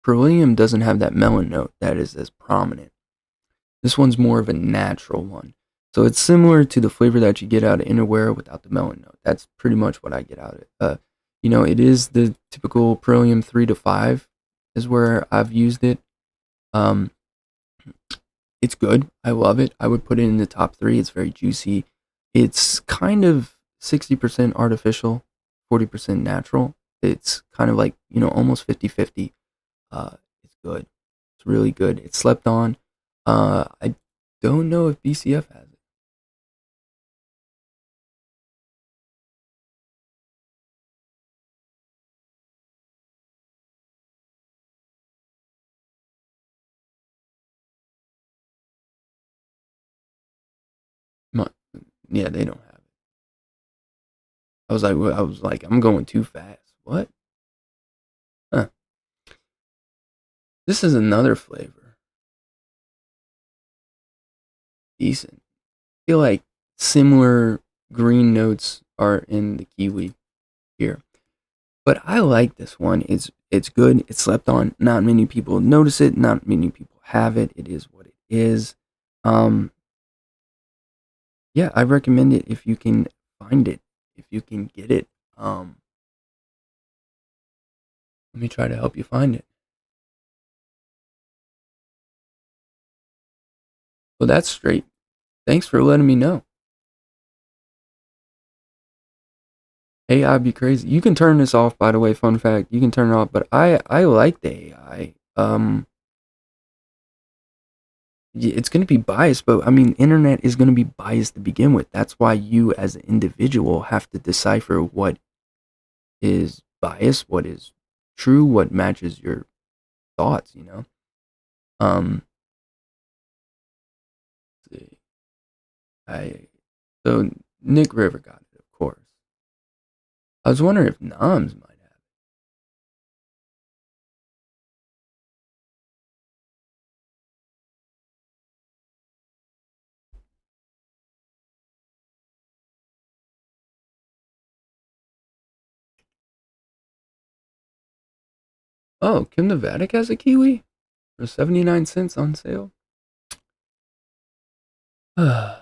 Beryllium doesn't have that melon note that is as prominent. This one's more of a natural one. So it's similar to the flavor that you get out of Inawera without the melon note. That's pretty much what I get out of it. It is the typical Beryllium 3 to 5 is where I've used it. Um, it's good. I love it. I would put it in the top three. It's very juicy. It's kind of 60% artificial, 40% natural. It's kind of like, almost 50-50. It's good. It's really good. It's slept on. I don't know if BCF has it. My, yeah, they don't have it. I was like, I'm going too fast. What? Huh. This is another flavor. Decent. I feel like similar green notes are in the kiwi here. But I like this one. It's good. It's slept on. Not many people notice it. Not many people have it. It is what it is. Um, yeah, I recommend it if you can find it, if you can get it. Let me try to help you find it. Well, that's straight. Thanks for letting me know. AI be crazy. You can turn this off, by the way. Fun fact: you can turn it off, but I like the AI. It's going to be biased, but I mean, internet is going to be biased to begin with. That's why you, as an individual, have to decipher what is biased, what is true, what matches your thoughts. Um, see. I so Nick River got it, of course. I was wondering if Noms might have. Oh, Kim the Vatic has a kiwi for 79 cents on sale. Tell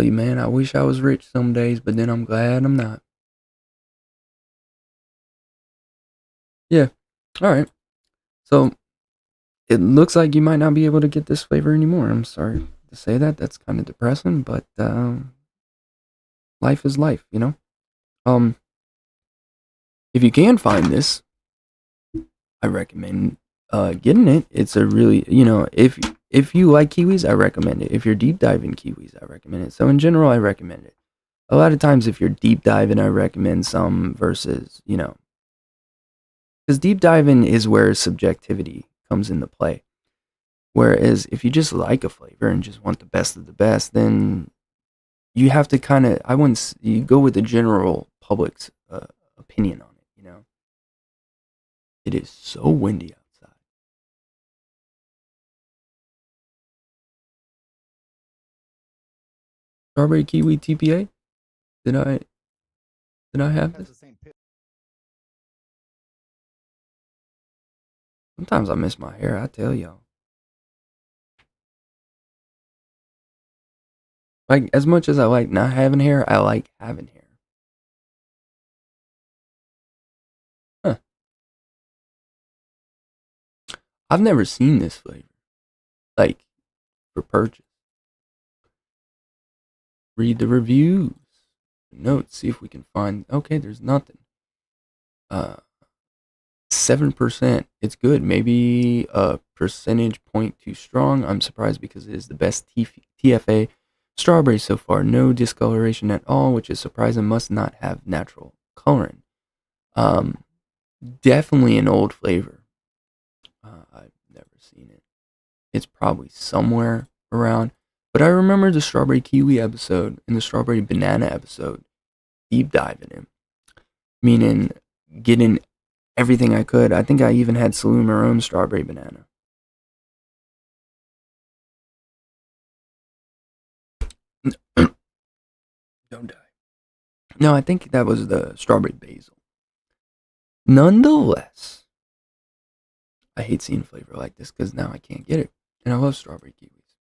you, man, I wish I was rich some days, but then I'm glad I'm not. Yeah. All right. So it looks like you might not be able to get this flavor anymore. I'm sorry to say that. That's kind of depressing, but life is life, you know. Um, if you can find this, I recommend getting it. It's a really, if you like kiwis, I recommend it. If you're deep diving kiwis, I recommend it. So in general, I recommend it. A lot of times, if you're deep diving, I recommend some versus, because deep diving is where subjectivity comes into play. Whereas if you just like a flavor and just want the best of the best, then you have to kind of, I wouldn't, you go with the general public's opinion on it, you know? It is so windy outside. Strawberry kiwi TPA? Did I did I have Has this? the same pit. Sometimes I miss my hair, I tell y'all. Like as much as I like not having hair, I like having hair. Huh. I've never seen this flavor. Like for purchase. Read the reviews. Notes, see if we can find okay, there's nothing. 7%. It's good. Maybe a percentage point too strong. I'm surprised because it is the best TFA strawberry so far. No discoloration at all, which is surprising. Must not have natural coloring. Um, Definitely an old flavor. I've never seen it. It's probably somewhere around. But I remember the strawberry kiwi episode and the strawberry banana episode. Deep diving in, meaning getting everything I could. I think I even had Saloon Marone strawberry banana. Don't die. No, I think that was the strawberry basil. Nonetheless, I hate seeing flavor like this because now I can't get it. And I love strawberry kiwis.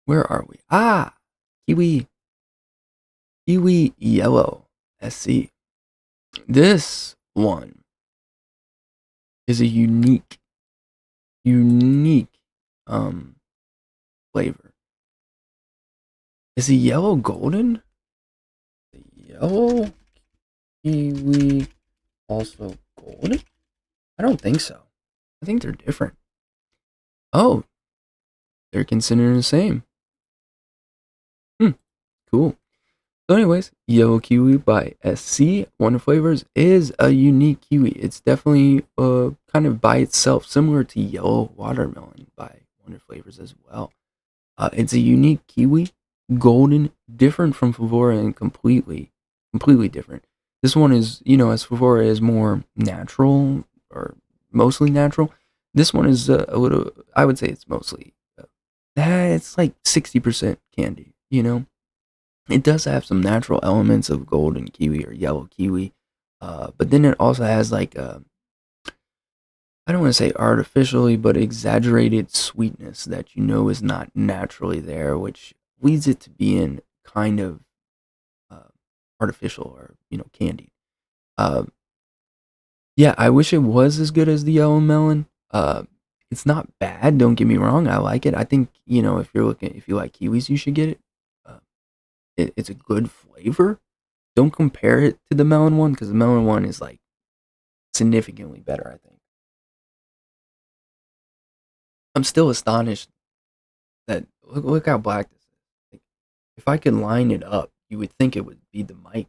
Where are we? Ah, kiwi. Kiwi yellow. SC. This one is a unique um flavor. Is it yellow golden? The yellow kiwi also golden? I don't think so. I think they're different. Oh, they're considered the same. Hmm, cool. So, anyways, Yellow Kiwi by SC, Wonder Flavors, is a unique kiwi. It's definitely kind of by itself, similar to Yellow Watermelon by Wonder Flavors as well. It's a unique kiwi, golden, different from Favora and completely different. This one is, as Favora is more natural or mostly natural. This one is a little. I would say it's mostly. It's like 60% candy. It does have some natural elements of golden kiwi or yellow kiwi, but then it also has like I don't want to say artificially, but exaggerated sweetness that is not naturally there, which leads it to being kind of uh, artificial or candied. Uh, yeah, I wish it was as good as the yellow melon. It's not bad. Don't get me wrong. I like it. I think if you like kiwis, you should get it. Uh, it's a good flavor. Don't compare it to the melon one because the melon one is like significantly better. I think. I'm still astonished that look how black this is. Like, if I could line it up, you would think it would be the mic.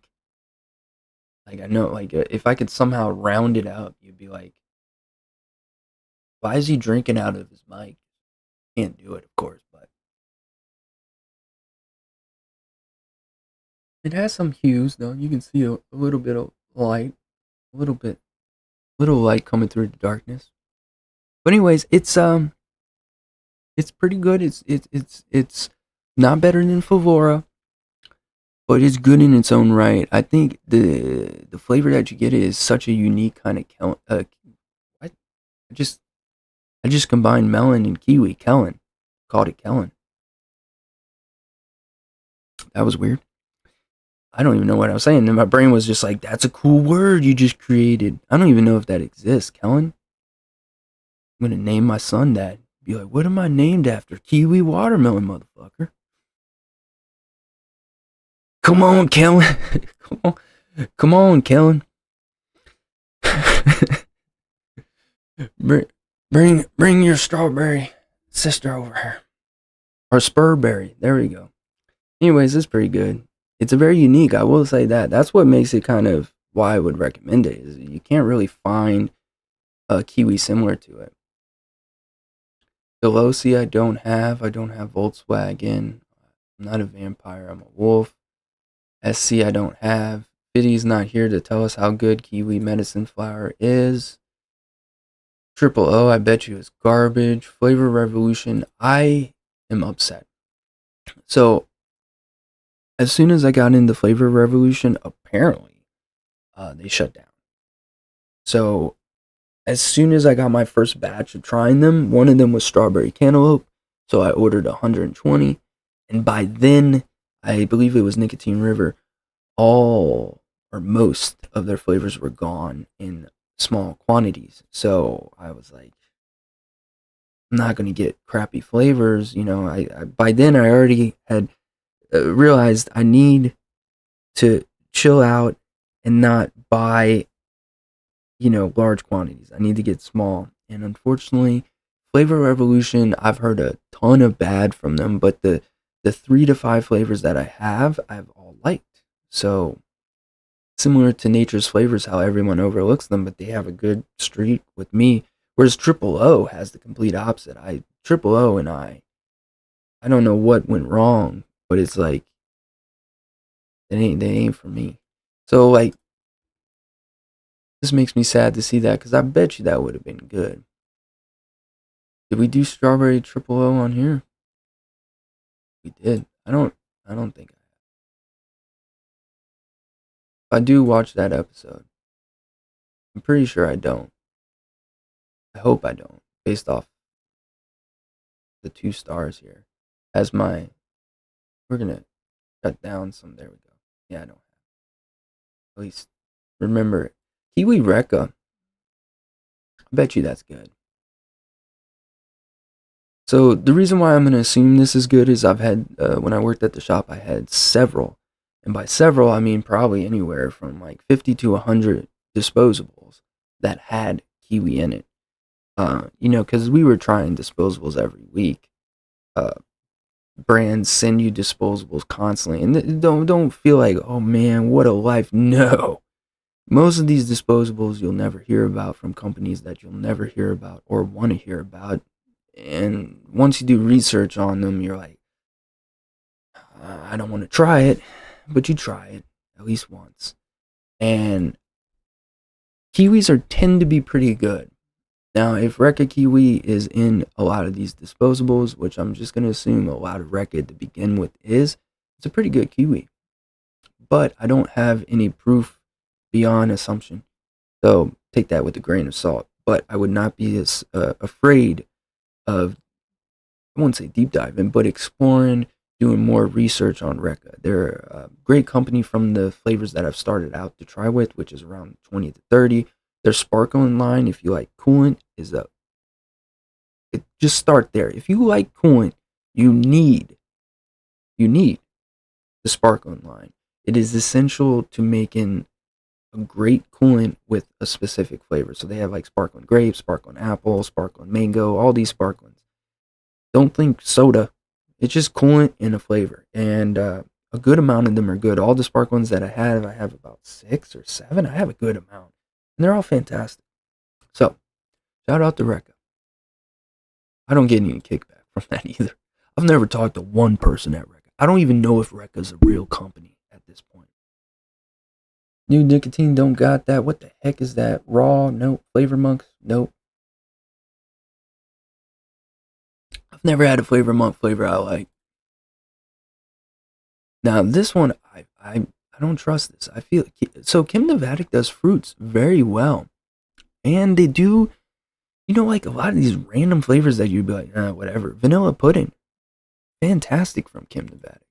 Like I know, like if I could somehow round it out, you'd be like, why is he drinking out of his mic? Can't do it, of course, but it has some hues though. You can see a little bit of light, a little light coming through the darkness. But anyways, it's pretty good. It's not better than Favora, but it's good in its own right. I think the flavor that you get is such a unique kind of I just I just combined melon and kiwi. Kellen called it Kellen. That was weird. I don't even know what I was saying. And my brain was just like, "That's a cool word you just created." I don't even know if that exists. Kellen. I'm gonna name my son that. Be like, "What am I named after? Kiwi watermelon, motherfucker." Come on, Kellen. Come on, come on, Kellen. bring your strawberry sister over here, or spurberry. There we go. Anyways, it's pretty good. It's a very unique. I will say that. That's what makes it kind of why I would recommend it. Is you can't really find a kiwi similar to it. Delosi, I don't have. I don't have Volkswagen. I'm not a vampire. I'm a wolf. SC, I don't have. Biddy's not here to tell us how good kiwi medicine flower is. Triple O, I bet you is garbage. Flavor Revolution, I am upset. So, as soon as I got into Flavor Revolution, apparently, they shut down. So, as soon as I got my first batch of trying them, one of them was strawberry cantaloupe. So, I ordered 120. And by then, I believe it was Nicotine River, all or most of their flavors were gone in small quantities. So I was like, I'm not going to get crappy flavors. I by then I already had realized I need to chill out and not buy, large quantities. I need to get small. And unfortunately, Flavor Revolution, I've heard a ton of bad from them, but the 3 to 5 flavors that I have, I've all liked. So similar to Nature's Flavors, how everyone overlooks them, but they have a good streak with me. Whereas Triple O has the complete opposite. Triple O and I don't know what went wrong, but it's like they ain't for me. So like, this makes me sad to see that because I bet you that would have been good. Did we do Strawberry Triple O on here? We did. I don't think I do watch that episode. I'm pretty sure I don't. I hope I don't, based off the 2 stars here. As my, we're gonna cut down some. There we go. Yeah, I don't have. At least remember it. Kiwi Rekka. I bet you that's good. So the reason why I'm gonna assume this is good is I've had when I worked at the shop, I had several, and by several I mean probably anywhere from like 50 to 100 disposables that had kiwi in it. Because we were trying disposables every week. Uh, Brands send you disposables constantly, and don't feel like, oh man, what a life. No, most of these disposables you'll never hear about from companies that you'll never hear about or want to hear about. And once you do research on them, you're like, I don't want to try it, but you try it at least once. And kiwis tend to be pretty good. Now, if Rekka Kiwi is in a lot of these disposables, which I'm just going to assume a lot of Rekka to begin with it's a pretty good kiwi. But I don't have any proof beyond assumption. So take that with a grain of salt. But I would not be as afraid of, I won't say deep diving, but exploring, doing more research on Rekka. They're a great company from the flavors that I've started out to try with, which is around 20 to 30. Their sparkling line, if you like coolant, is just start there. If you like coolant, you need the sparkling line. It is essential to making a great coolant with a specific flavor. So they have like sparkling grape, sparkling apple, sparkling mango, all these sparklings. Don't think soda. It's just coolant and a flavor. And a good amount of them are good. All the sparklings that I have about 6 or 7. I have a good amount. And they're all fantastic. So, shout out to Rekka. I don't get any kickback from that either. I've never talked to one person at Recca. I don't even know if Recca's a real company at this point. New nicotine don't got that. What the heck is that? Raw? Nope. Flavor Monks? Nope. I've never had a Flavor Monk flavor I like. Now this one, I don't trust this. I feel so. Kim Novatic does fruits very well, and they do. Like a lot of these random flavors that you'd be like, whatever. Vanilla pudding, fantastic from Kim Novatic.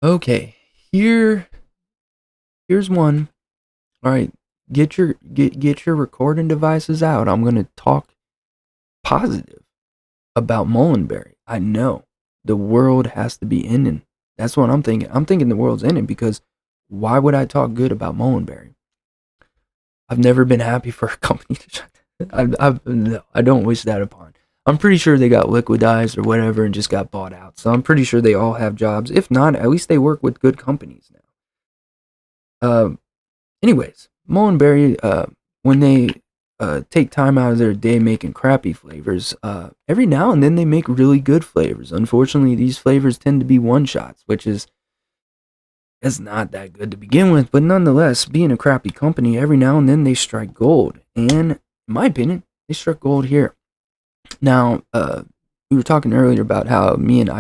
Okay, here's one. All right, get your recording devices out. I'm gonna talk positive about Mullenberry. I know the world has to be ending. That's what I'm thinking. I'm thinking the world's ending because why would I talk good about Mullenberry? I've never been happy for a company to shut down. No, I don't wish that upon. I'm pretty sure they got liquidized or whatever and just got bought out. So I'm pretty sure they all have jobs. If not, at least they work with good companies now. Anyways, Mullenberry, when they take time out of their day making crappy flavors, every now and then they make really good flavors. Unfortunately, these flavors tend to be one-shots, which is it's not that good to begin with, but nonetheless, being a crappy company, every now and then they strike gold. And in my opinion, they struck gold here. Now, we were talking earlier about how me and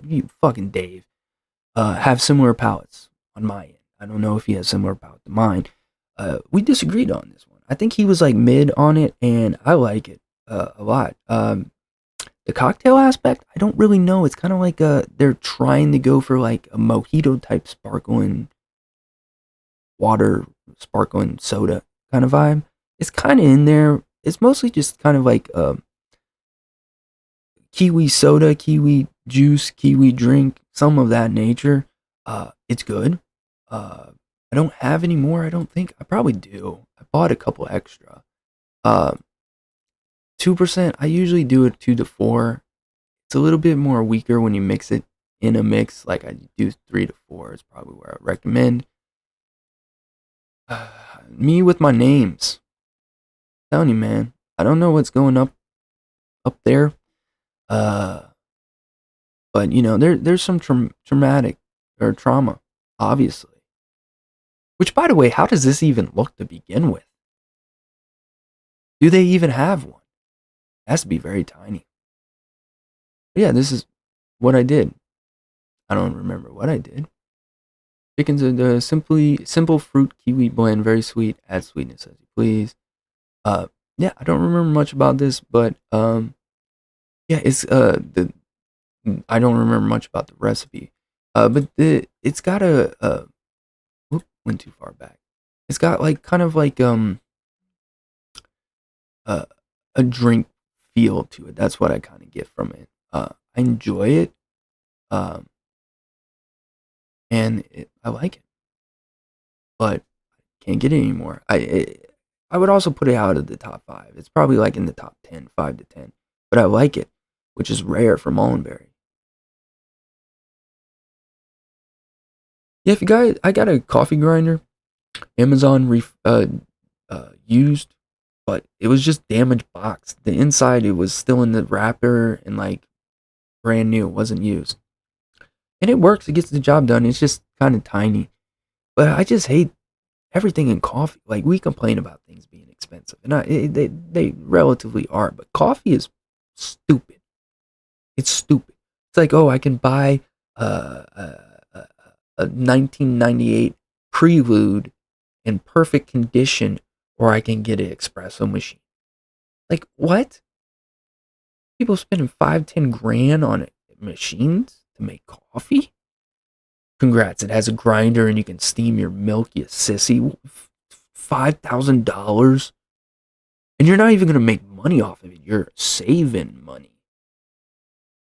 you fucking Dave, have similar palates on my end. I don't know if he has similar palate to mine. We disagreed on this one. I think he was like mid on it, and I like it a lot. The cocktail aspect, I don't really know. It's kind of like they're trying to go for like a mojito type sparkling water, sparkling soda kind of vibe. It's kind of in there. It's mostly just kind of like kiwi soda, kiwi juice, kiwi drink, some of that nature. It's good. I don't have any more. I don't think I probably do. I bought a couple extra. 2%. I usually do it 2 to 4. It's a little bit more weaker when you mix it in a mix. Like I do 3 to 4 is probably where I recommend. Me with my names. I'm telling you, man. I don't know what's going up there. But there's some traumatic or trauma, obviously. Which, by the way, how does this even look to begin with? Do they even have one? It has to be very tiny. But yeah, this is what I did. I don't remember what I did. Chickens are the simple fruit kiwi blend, very sweet. Add sweetness as you please. Yeah, I don't remember much about this, but yeah, it's I don't remember much about the recipe. But it's got went too far back. It's got like kind of like a drink feel to it. That's what I kind of get from it. I enjoy it, and I like it, but can't get it anymore. I would also put it out of the top 5. It's probably like in the top 10, 5 to 10. But I like it, which is rare for Mullenberry. Yeah, if you guys, I got a coffee grinder, Amazon used, but it was just damaged box. The inside, it was still in the wrapper and like brand new. It wasn't used. And it works. It gets the job done. It's just kind of tiny. But I just hate everything in coffee. Like we complain about things being expensive, and they relatively are. But coffee is stupid. It's stupid. It's like, oh, I can buy a 1998 Prelude in perfect condition, or I can get an espresso machine. Like what? People spending 5-10 grand on machines to make coffee? Congrats, it has a grinder and you can steam your milk, you sissy. $5,000? And you're not even going to make money off of it. You're saving money.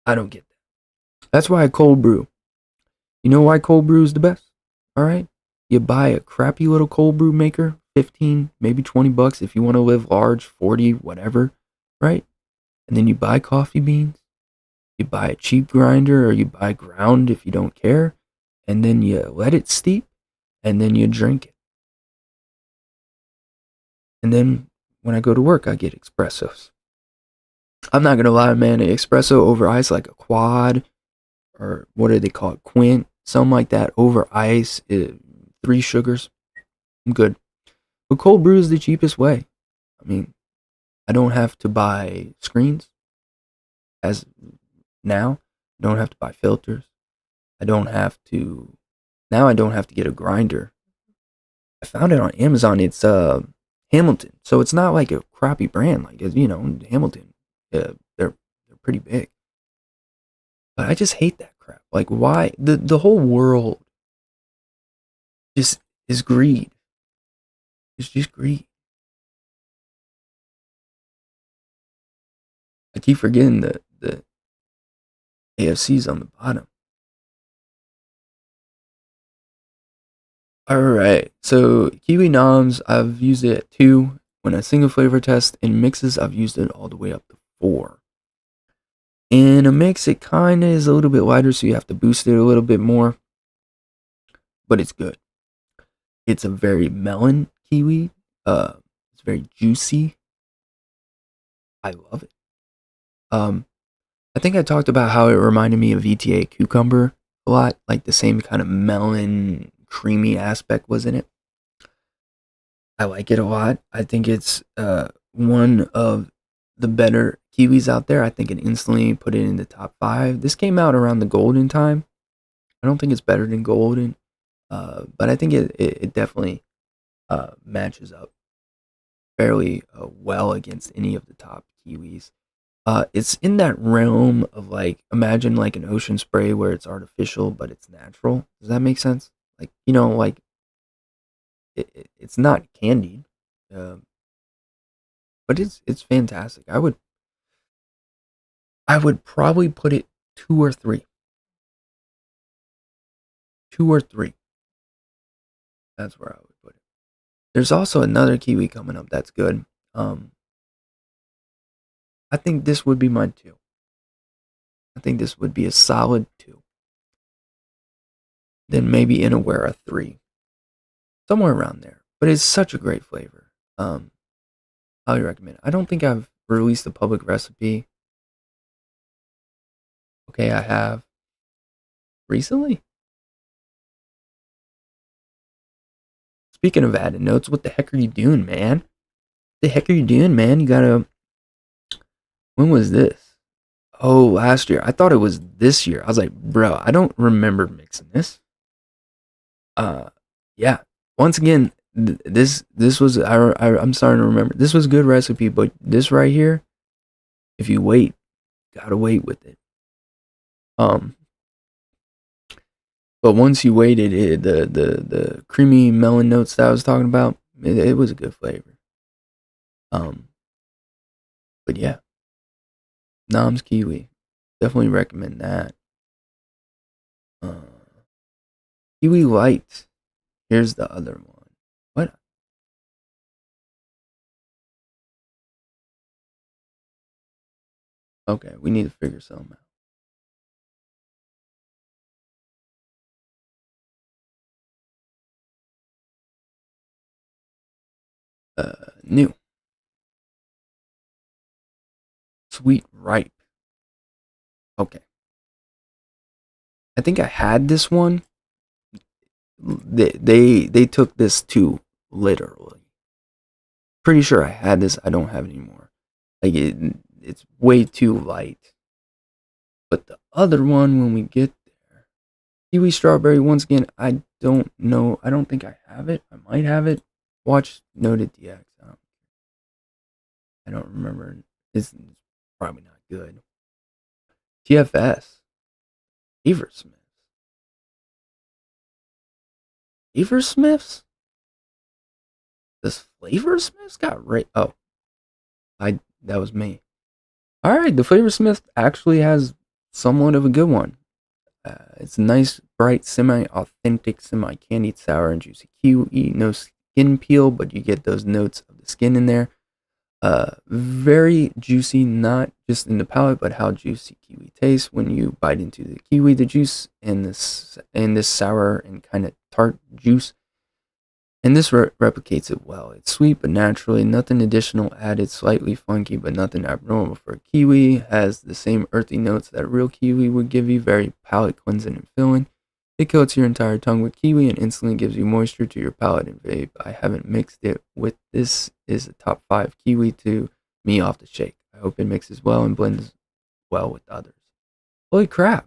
I don't get that. That's why I cold brew. You know why cold brew is the best? All right? You buy a crappy little cold brew maker, 15, maybe $20 if you want to live large, 40, whatever, right? And then you buy coffee beans. You buy a cheap grinder or you buy ground if you don't care. And then you let it steep and then you drink it. And then when I go to work, I get espressos. I'm not gonna lie, man. An espresso over ice, like a quad, or what do they call it, quint, something like that, over ice, 3 sugars. I'm good. But cold brew is the cheapest way. I mean, I don't have to buy screens as now. I don't have to buy filters. I don't have to now. I don't have to get a grinder. I found it on Amazon. It's Hamilton, so it's not like a crappy brand. Like Hamilton, they're pretty big. But I just hate that crap. Like why the whole world just is greed. It's just greed. I keep forgetting the AFC's on the bottom. All right, so Kiwi Noms, I've used it at 2. When a single flavor test in mixes, I've used it all the way up to 4. In a mix, it kind of is a little bit lighter, so you have to boost it a little bit more, but it's good. It's a very melon kiwi. It's very juicy. I love it. I think I talked about how it reminded me of VTA cucumber a lot, like the same kind of melon creamy aspect was in it. I like it a lot. I think it's one of the better kiwis out there. I think it instantly put it in the top 5. This came out around the golden time. I don't think it's better than golden, but I think it definitely matches up fairly well against any of the top kiwis. It's in that realm of like imagine like an ocean spray where it's artificial but it's natural. Does that make sense? Like like it's not candied, um, but it's fantastic. I would probably put it 2 or 3, 2 or 3. That's where I would put it. There's also another kiwi coming up that's good. Um, I think this would be mine too. I think this would be a solid 2. Then maybe Inaware a 3, somewhere around there. But it's such a great flavor. Highly recommend it. I don't think I've released a public recipe. Okay, I have recently. Speaking of added notes, what the heck are you doing, man? What the heck are you doing, man? You gotta. When was this? Oh, last year. I thought it was this year. I was like, bro, I don't remember mixing this. Uh, yeah. Once again, this was I'm starting to remember. This was a good recipe, but this right here, if you wait, gotta wait with it. Um, but once you waited, the creamy melon notes that I was talking about, it was a good flavor. Um, but yeah, Nam's Kiwi, definitely recommend that. Uh, Kiwi Light. Here's the other one. What? Okay, we need to figure something out. New. Sweet Ripe. Okay. I think I had this one. They took this too literally. Pretty sure I had this. I don't have it anymore. Like it's way too light. But the other one, when we get there, kiwi strawberry. Once again, I don't know. I don't think I have it. I might have it. Watch Noted DX. I don't remember. It's probably not good. TFS. Eversmiths. Eversmiths? This Flavor Smiths got right. Oh, that was me. All right, the Flavor Smith actually has somewhat of a good one. It's a nice, bright, semi-authentic, semi-candied, sour, and juicy kiwi. No skin peel, but you get those notes of the skin in there. Very juicy, not just in the palate, but how juicy kiwi tastes when you bite into the kiwi. The juice and this sour and kind of tart juice And this replicates it well. It's sweet but naturally, nothing additional added, slightly funky but nothing abnormal for a kiwi. Has the same earthy notes that real kiwi would give you, very palate cleansing and filling. It coats your entire tongue with kiwi and instantly gives you moisture to your palate and vape. I haven't mixed it with this is a top 5 kiwi to me off the shake. I hope it mixes well and blends well with others. Holy crap,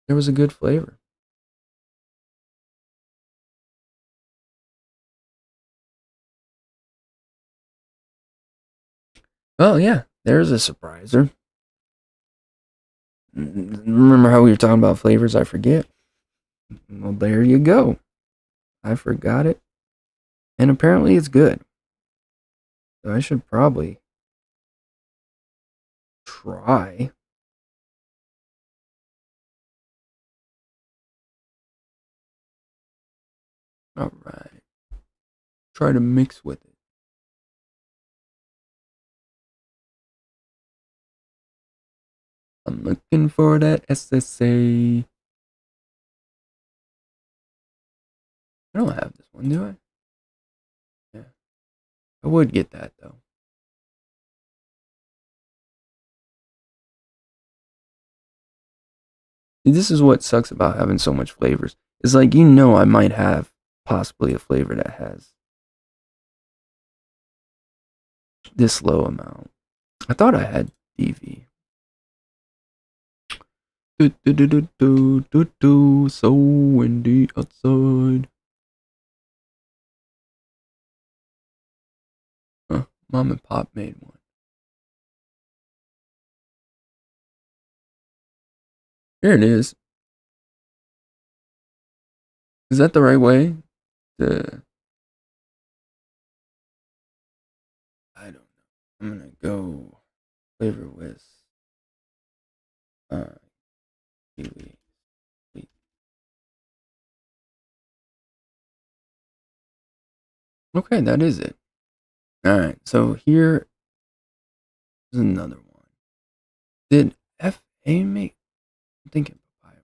there was a good flavor. Oh yeah, there's a surpriser. Remember how we were talking about flavors I forget? Well, there you go. I forgot it. And apparently it's good. So I should probably try. All right. Try to mix with it. I'm looking for that SSA. I don't have this one, do I? Yeah. I would get that though. See, this is what sucks about having so much flavors. It's like I might have possibly a flavor that has this low amount. I thought I had DV. So windy outside. Huh, Mom and Pop made one. Here it is. Is that the right way? The I don't know. I'm gonna go flavor with uh kiwi. Sweet. Okay, that is it. All right. So here is another one. Did FA make? I'm thinking papaya.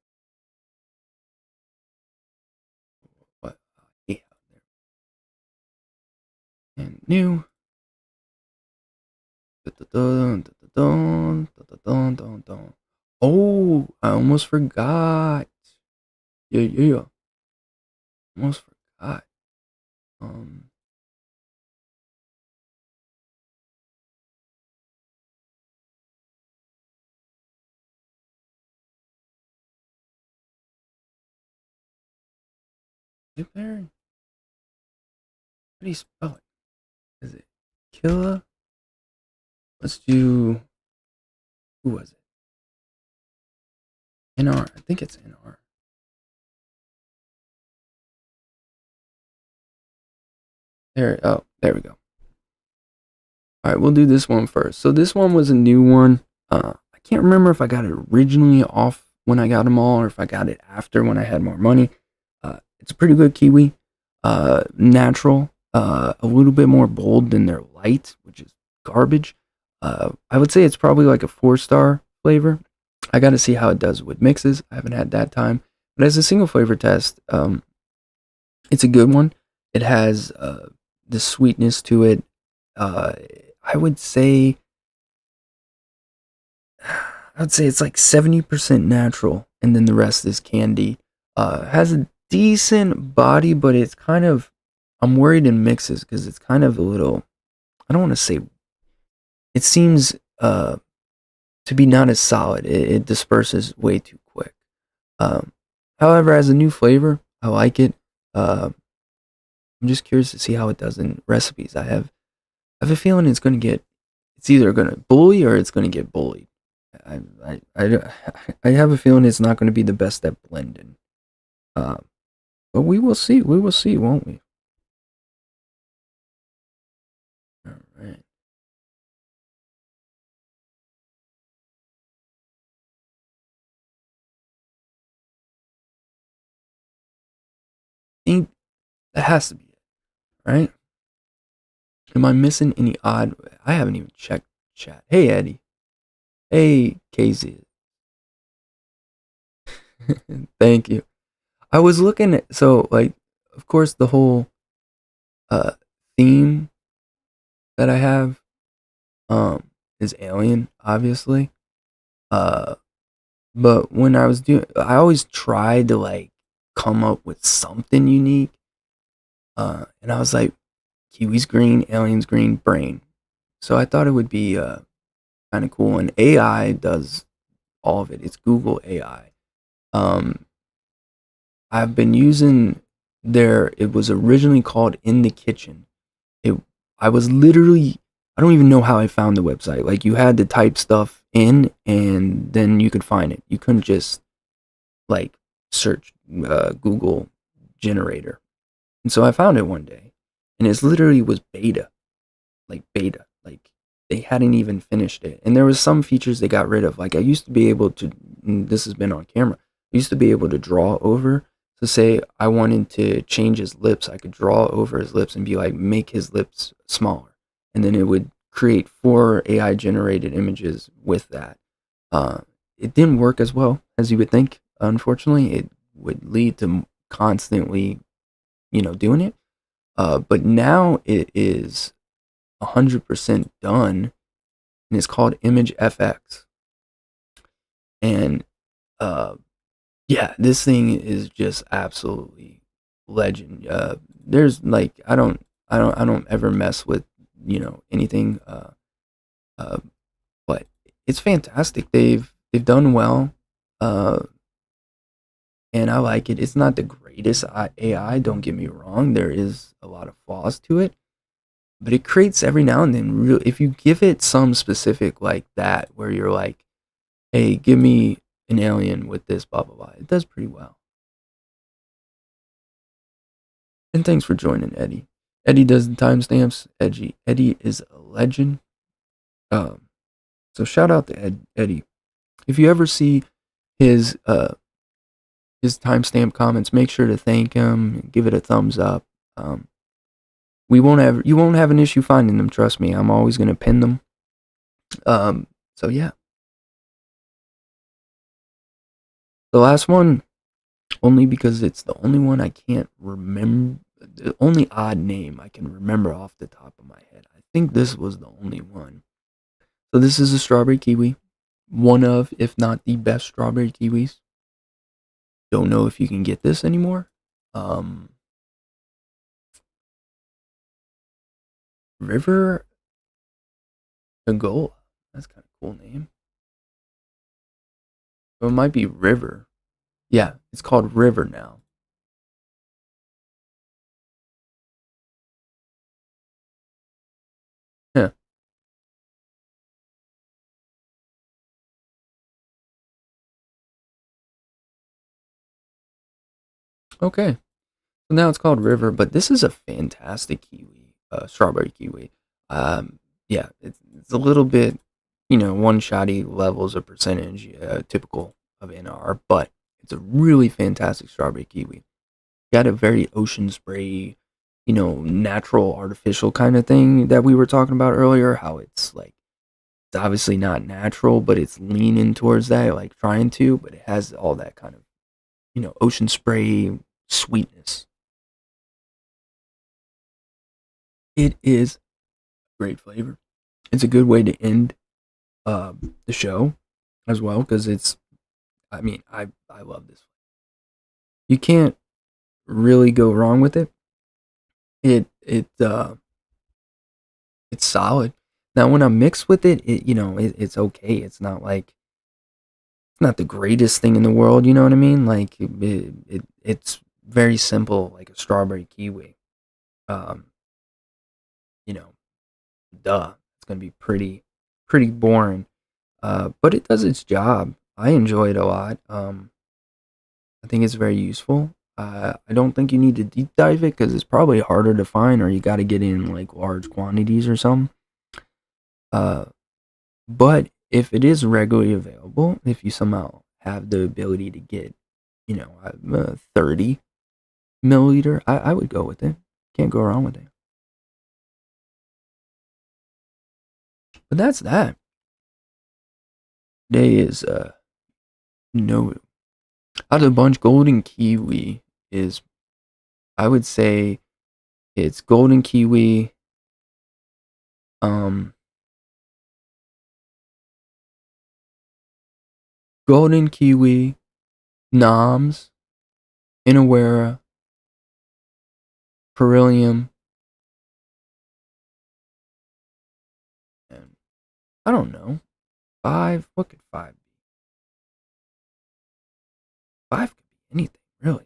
What? Yeah. And new. Oh, I almost forgot. Yeah, yeah, yeah. Almost forgot. Um, Blueberry? How do you spell it? Is it Killa? Let's do. Who was it? NR. I think it's NR. There. Oh, there we go. All right, we'll do this one first. So this one was a new one. I can't remember if I got it originally off when I got them all, or if I got it after when I had more money. It's a pretty good kiwi. Natural. A little bit more bold than their light, which is garbage. I would say it's probably like a 4-star flavor. I got to see how it does with mixes. I haven't had that time, but as a single flavor test, it's a good one. It has the sweetness to it. Uh, I would say it's like 70% natural, and then the rest is candy. Has a decent body, but it's kind of I'm worried in mixes because it's kind of a little. I don't want to say. It seems to be not as solid. It disperses way too quick. Um, However, as a new flavor, I like it. I'm just curious to see how it does in recipes. I have a feeling it's going to get. It's either going to bully or it's going to get bullied. I, I, I have a feeling it's not going to be the best at blending. Uh, but we will see. We will see, won't we? All right. Think that has to be it, right? Am I missing any odd? I haven't even checked chat. Hey Eddie. Hey KZ. Thank you. I was looking at like of course, the whole uh, theme that I have is Alien, obviously. Uh, but when I was doing, I always tried to like come up with something unique. And I was like, Kiwi's green, Alien's green, brain. So I thought it would be kind of cool. And AI does all of it. It's Google AI. Um, I've been using their. It was originally called In the Kitchen. It. I was literally. I don't even know how I found the website. Like you had to type stuff in, and then you could find it. You couldn't just like search Google generator. And so I found it one day, and it literally was beta, like beta, like they hadn't even finished it. And there was some features they got rid of. Like I used to be able to. This has been on camera. I used to be able to draw over. So say I wanted to change his lips, I could draw over his lips and be like, make his lips smaller, and then it would create 4 AI generated images with that. Uh, it didn't work as well as you would think. Unfortunately, it would lead to constantly, doing it. But now it is 100% done, and it's called Image FX. And uh, yeah, this thing is just absolutely legend. There's like I don't ever mess with anything. Uh, but it's fantastic. They've done well. Uh, and I like it. It's not the greatest AI, don't get me wrong. There is a lot of flaws to it, but it creates every now and then real if you give it some specific like that where you're like, "Hey, give me an alien with this blah blah blah." It does pretty well. And thanks for joining, Eddie. Eddie does the timestamps. Eddie is a legend. Um, so shout out to Eddie. If you ever see his his timestamp comments, make sure to thank him, give it a thumbs up. Um, we won't have you won't have an issue finding them. Trust me, I'm always gonna pin them. So yeah, the last one only because it's the only one I can't remember. The only odd name I can remember off the top of my head. I think this was the only one. So this is a strawberry kiwi, one of, if not the best strawberry kiwis. Don't know if you can get this anymore. Um, River Agola. That's kind of cool name. Or it might be River. Yeah, it's called River now. Yeah. Okay. So now it's called River, but this is a fantastic kiwi, strawberry kiwi. Yeah, it's a little bit, one shotty levels of percentage, typical of NR, but it's a really fantastic strawberry kiwi. Got a very ocean spray, natural, artificial kind of thing that we were talking about earlier. How it's like it's obviously not natural, but it's leaning towards that, like trying to, but it has all that kind of, ocean spray sweetness. It is great flavor. It's a good way to end the show as well because it's. I mean, I love this. You can't really go wrong with it. It's solid. Now when I mix with it, it's okay. It's not like it's not the greatest thing in the world. You know what I mean? Like it's very simple, like a strawberry kiwi. Um, you know, duh, it's gonna be pretty boring. But it does its job. I enjoy it a lot. I think it's very useful. I don't think you need to deep dive it because it's probably harder to find, or you got to get in like large quantities or something. Uh, but if it is regularly available, if you somehow have the ability to get, 30 milliliter, I would go with it. Can't go wrong with it. But that's that. Today is no out of the bunch. Golden kiwi is I would say it's golden kiwi, um, golden kiwi, noms, inawera, beryllium, and I don't know. Five. What could five be? Five could be anything, really.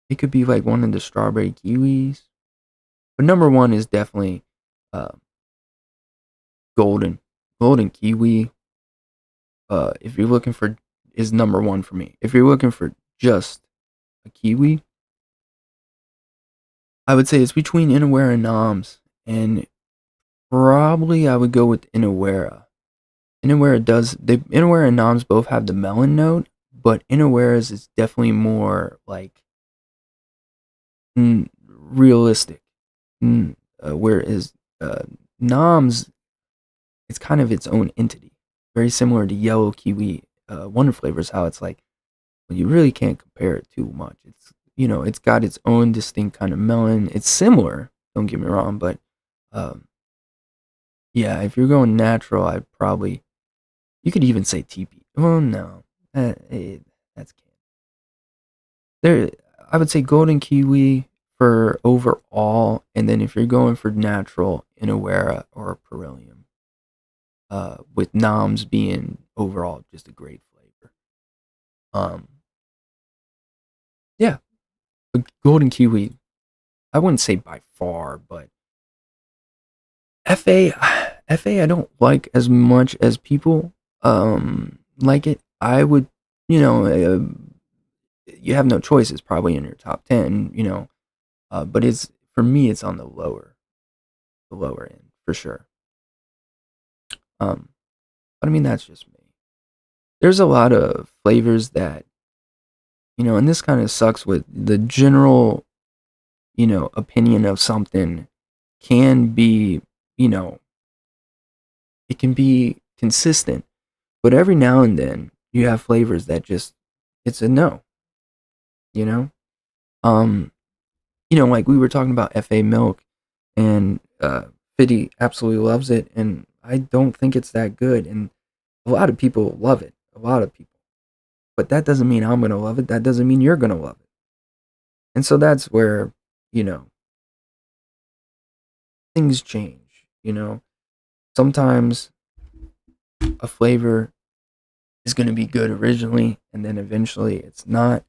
It could be like one of the strawberry kiwis. But number one is definitely uh, golden. Golden kiwi. If you're looking for, is number one for me. If you're looking for just a kiwi, I would say it's between Inawera and Noms, and probably I would go with Inawera. Inawera and Noms both have the melon note, but Inawera's is definitely more like realistic. Whereas Noms, it's kind of its own entity, very similar to yellow kiwi Wonder Flavors. How it's like, well, you really can't compare it too much. It's got its own distinct kind of melon. It's similar, don't get me wrong, but um, yeah, if you're going natural, I'd probably, you could even say teepee. Well, no, that's candy. There, I would say golden kiwi for overall, and then if you're going for natural, Inawera or Perilium, with noms being overall just a great flavor. Um, yeah, but golden kiwi, I wouldn't say by far, but FA, FA, I don't like as much as people like it. I would, you know, you have no choice. It's probably in your top 10, but it's, for me, it's on the lower end for sure. Um, but I mean, that's just me. There's a lot of flavors that, and this kind of sucks with the general, opinion of something can be, you know, it can be consistent, but every now and then you have flavors that just, it's a no, you know? Um, like we were talking about FA milk, and Fiddy absolutely loves it, and I don't think it's that good, and a lot of people love it. A lot of people. But that doesn't mean I'm gonna love it. That doesn't mean you're gonna love it. And so that's where, you know, things change, Sometimes a flavor is gonna be good originally, and then eventually it's not.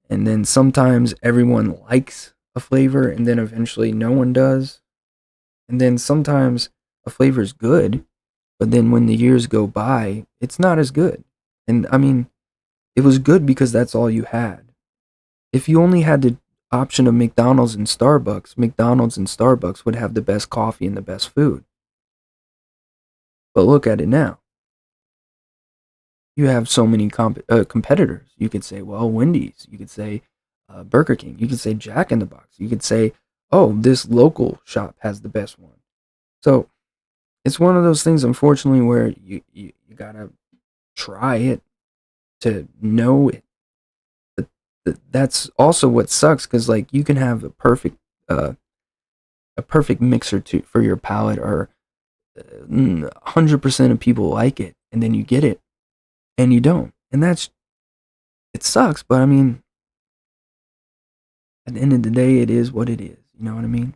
And then sometimes everyone likes a flavor, and then eventually no one does. And then sometimes a flavor is good, but then when the years go by, it's not as good. And I mean, it was good because that's all you had. If you only had the option of McDonald's and Starbucks would have the best coffee and the best food. But look at it now. You have so many competitors. You could say, well, Wendy's. You could say Burger King. You could say Jack in the Box. You could say, oh, this local shop has the best one. So it's one of those things, unfortunately, where you gotta try it to know it. But that's also what sucks, because like you can have uh, a perfect mixer for your palate, or 100% of people like it, and then you get it and you don't, and it sucks. But I mean, at the end of the day, it is what it is. You know what I mean?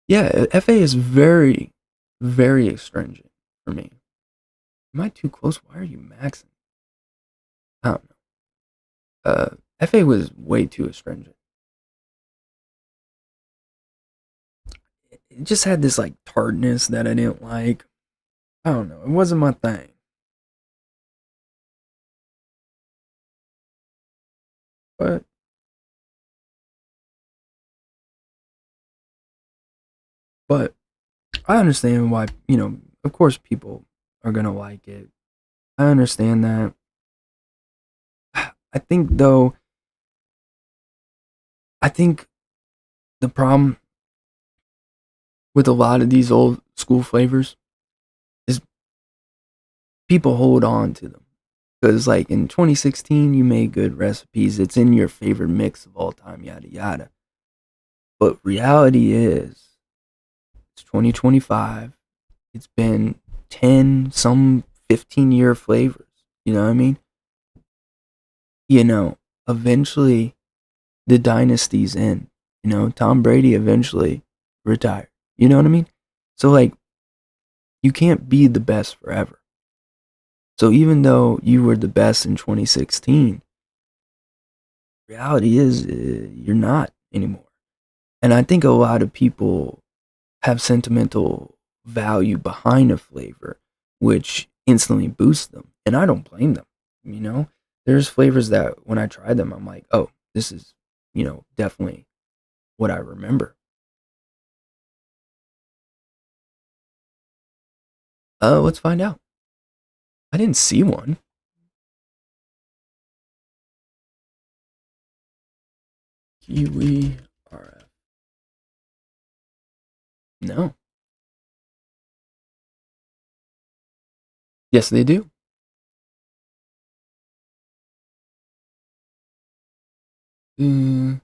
Yeah, FA is very, very astringent for me. Am I too close? Why are you maxing? I don't know. FA was way too astringent. It just had this like tartness that I didn't like. I don't know. It wasn't my thing. But but I understand why, of course people are gonna like it. I understand that. I think though, I think the problem with a lot of these old school flavors is people hold on to them. Because, like, in 2016, you made good recipes. It's in your favorite mix of all time, yada, yada. But reality is, it's 2025. It's been 10, some 15-year flavors. You know what I mean? You know, eventually the dynasty's in. You know, Tom Brady eventually retired. You know what I mean? So, like, you can't be the best forever. So, even though you were the best in 2016, reality is you're not anymore. And I think a lot of people have sentimental value behind a flavor, which instantly boosts them. And I don't blame them. You know, there's flavors that when I try them, I'm like, oh, this is, definitely what I remember. Let's find out. I didn't see one. Kiwi RF. No. Yes, they do. Mm,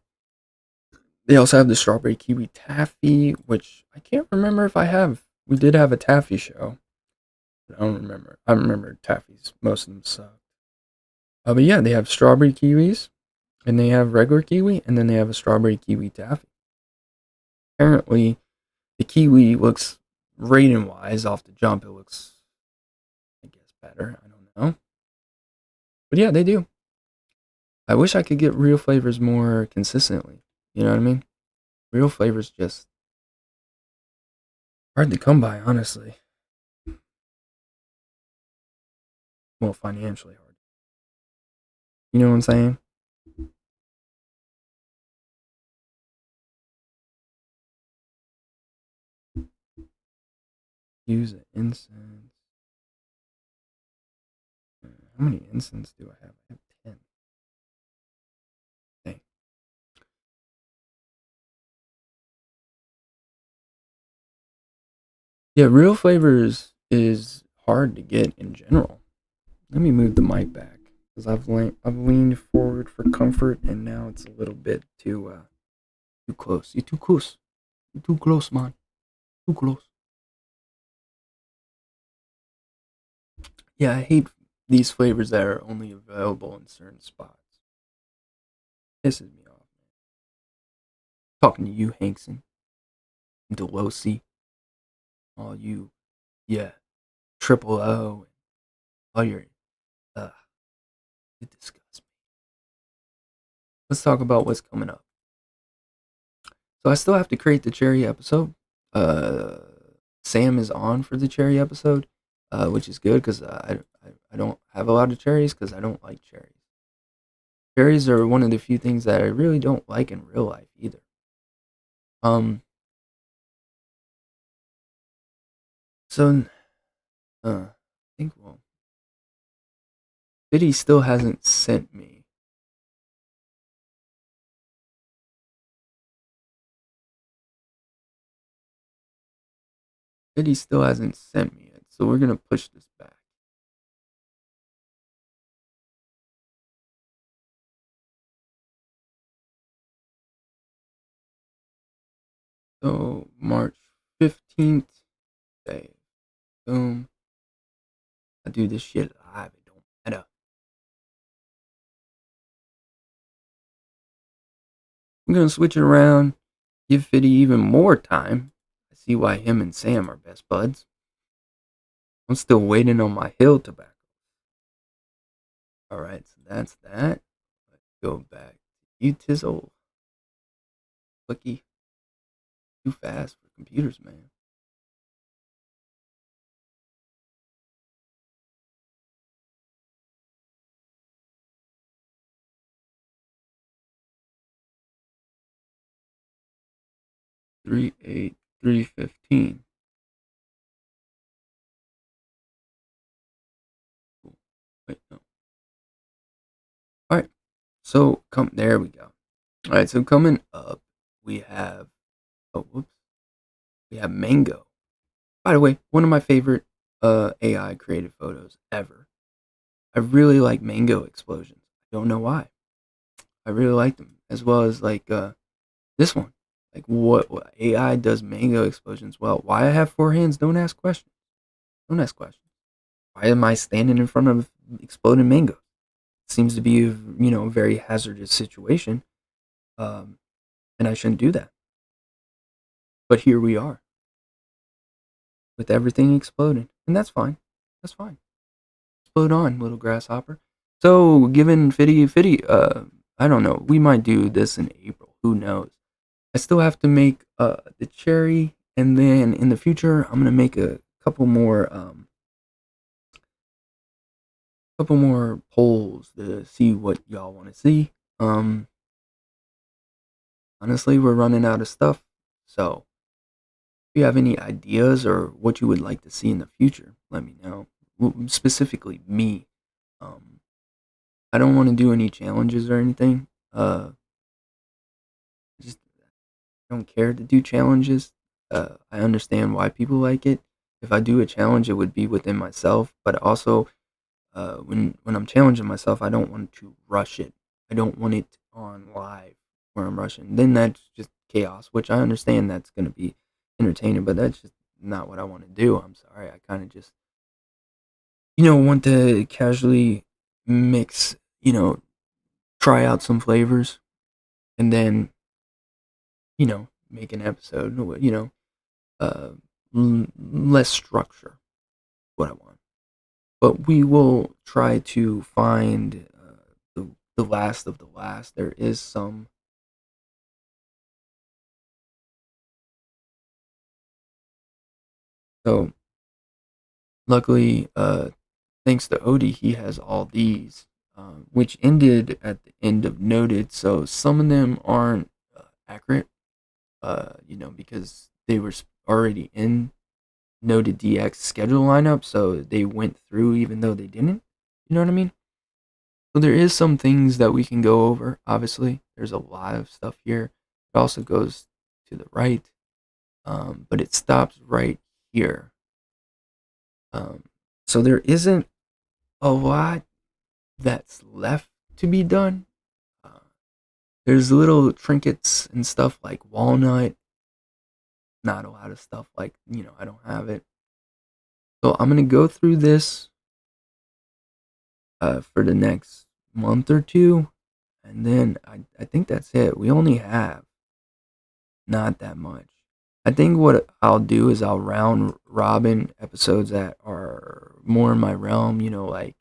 they also have the strawberry kiwi taffy, which I can't remember if I have. We did have a taffy show. I don't remember. I remember taffies. Most of them suck. But yeah, they have strawberry kiwis, and they have regular kiwi, and then they have a strawberry kiwi taffy. Apparently, the kiwi looks rating wise off the jump. It looks, I guess, better. I don't know, but yeah, they do. I wish I could get real flavors more consistently. You know what I mean? Real flavors just hard to come by, honestly. Well, financially hard. You know what I'm saying? Use an incense. How many incense do I have? I have 10. Dang. Yeah, real flavors is hard to get in general. Let me move the mic back because I've leaned forward for comfort, and now it's a little bit too close. You too close. You too close, man. Too close. Yeah, I hate these flavors that are only available in certain spots. Pisses me off. Talking to you, Hankson, Delosi, all you, yeah, Triple O, all your, uh, it disgusts me. Let's talk about what's coming up. So I still have to create the cherry episode. Uh, Sam is on for the cherry episode, which is good because I don't have a lot of cherries because I don't like cherries. Cherries are one of the few things that I really don't like in real life either. So I think Biddy still hasn't sent me. Biddy still hasn't sent me it, so we're gonna push this back. So March 15th, day. Boom. I do this shit live. It don't matter. I'm gonna switch it around. Give Fiddy even more time. I see why him and Sam are best buds. I'm still waiting on my hill tobacco. Alright, so that's that. Let's go back. You tizzle. Lucky. Too fast for computers, man. Three eight 315. Cool. Wait, no. Alright. So come there we go. Alright, so coming up We have whoops, we have mango. By the way, one of my favorite AI created photos ever. I really like mango explosions. I don't know why. I really like them as well as like this one. Like what AI does mango explosions well. Why I have four hands? Don't ask questions. Don't ask questions. Why am I standing in front of exploding mango? Seems to be a very hazardous situation, um, and I shouldn't do that. But here we are with everything exploding, and that's fine. That's fine. Explode on, little grasshopper. So, given Fitty, I don't know. We might do this in April. Who knows? I still have to make the cherry, and then in the future, I'm gonna make a couple more polls to see what y'all want to see. Um, Honestly, we're running out of stuff. So, if you have any ideas or what you would like to see in the future, let me know. Specifically, me. Um, I don't want to do any challenges or anything. Just don't care to do challenges. I understand why people like it. If I do a challenge, it would be within myself. But also, when I'm challenging myself, I don't want to rush it. I don't want it on live where I'm rushing. Then that's just chaos, which I understand that's going to be entertaining, but that's just not what I want to do. I'm sorry. I kind of just want to casually mix, try out some flavors and then, make an episode. Uh, less structure, what I want. But we will try to find the last of the last. There is some. So luckily, thanks to Odie, he has all these, which ended at the end of Noted. So some of them aren't accurate, because they were already in Noted DX schedule lineup, so they went through even though they didn't. You know what I mean? So there is some things that we can go over. Obviously, there's a lot of stuff here. It also goes to the right, but it stops right here. Um, so there isn't a lot that's left to be done. Uh, there's little trinkets and stuff like walnut. Not a lot of stuff like I don't have it. So I'm gonna go through this for the next month or two, and then I think that's it. We only have not that much. I think what I'll do is I'll round robin episodes that are more in my realm. Like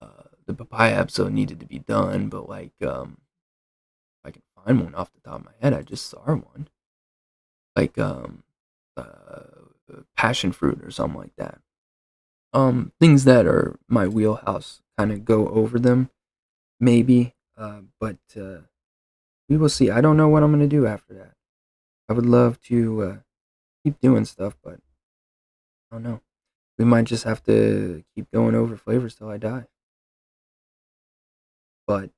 the papaya episode needed to be done, but like if I can find one off the top of my head, I just saw one. Like passion fruit or something like that. Things that are my wheelhouse, kind of go over them maybe, but we will see. I don't know what I'm gonna do after that. I would love to keep doing stuff, but I don't know. We might just have to keep going over flavors till I die. But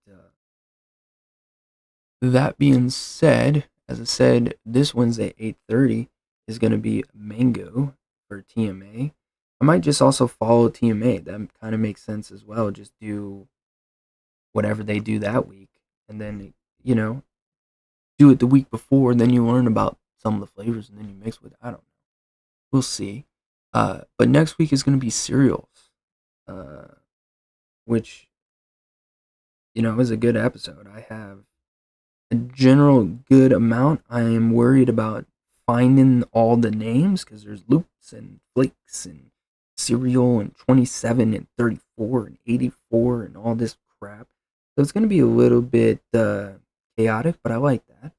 that being said, as I said, this Wednesday 8:30 is going to be mango for TMA. I might just also follow TMA. That kind of makes sense as well. Just do whatever they do that week, and then do it the week before. Then you learn about some of the flavors, and then you mix with. I don't know. We'll see. But next week is going to be cereals, uh, which is a good episode. I have a general good amount. I am worried about finding all the names because there's loops and flakes and cereal and 27 and 34 and 84 and all this crap. So it's going to be a little bit chaotic, but I like that.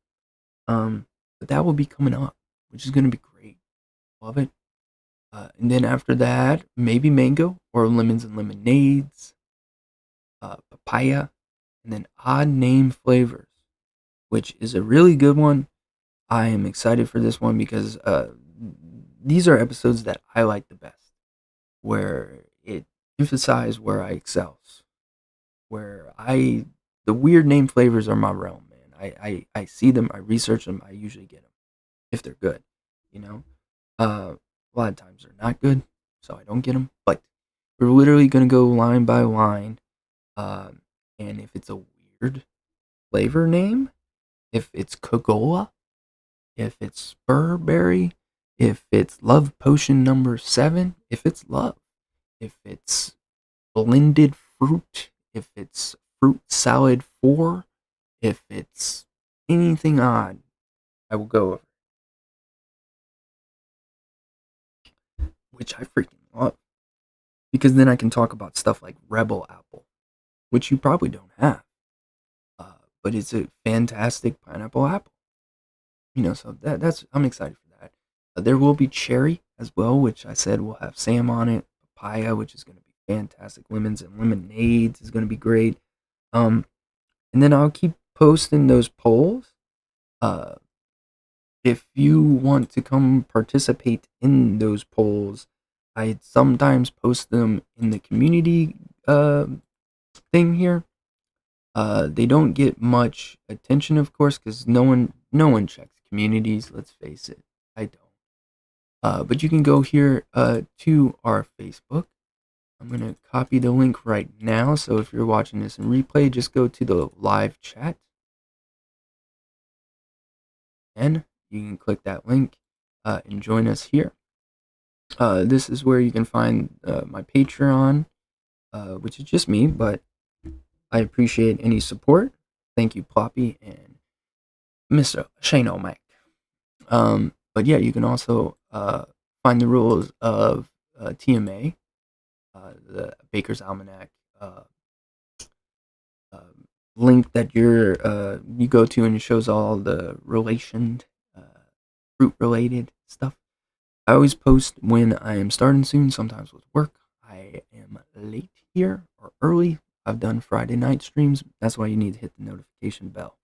But that will be coming up, which is going to be great. Love it. And then after that, maybe mango or lemons and lemonades, papaya, and then odd name flavors, which is a really good one. I am excited for this one because these are episodes that I like the best, where it emphasizes where I excel, where the weird name flavors are my realm, man. I see them, I research them, I usually get them if they're good. You know, a lot of times they're not good, so I don't get them. But we're literally gonna go line by line, um, and if it's a weird flavor name, if it's Kogola, if it's Burberry, if it's Love Potion number 7, if it's love, if it's blended fruit, if it's fruit salad 4, if it's anything odd, I will go over, which I freaking love. Because then I can talk about stuff like Rebel Apple, which you probably don't have. But it's a fantastic pineapple apple. So that's I'm excited for that. There will be cherry as well, which I said will have Sam on it. Papaya, which is going to be fantastic. Lemons and lemonades is going to be great. Um, and then I'll keep posting those polls. Uh, if you want to come participate in those polls, I sometimes post them in the community thing here. They don't get much attention, of course, because no one checks communities. Let's face it, I don't. But you can go here to our Facebook. I'm gonna copy the link right now. So if you're watching this in replay, just go to the live chat, and you can click that link and join us here. This is where you can find my Patreon, which is just me, but I appreciate any support. Thank you, Ploppy and Mr. Shane O'Mac. But yeah, you can also find the rules of TMA, the Baker's Almanac uh, uh, link that you go to, and it shows all the uh, fruit related stuff. I always post when I am starting soon. Sometimes with work, I am late here or early. I've done Friday night streams. That's why you need to hit the notification bell.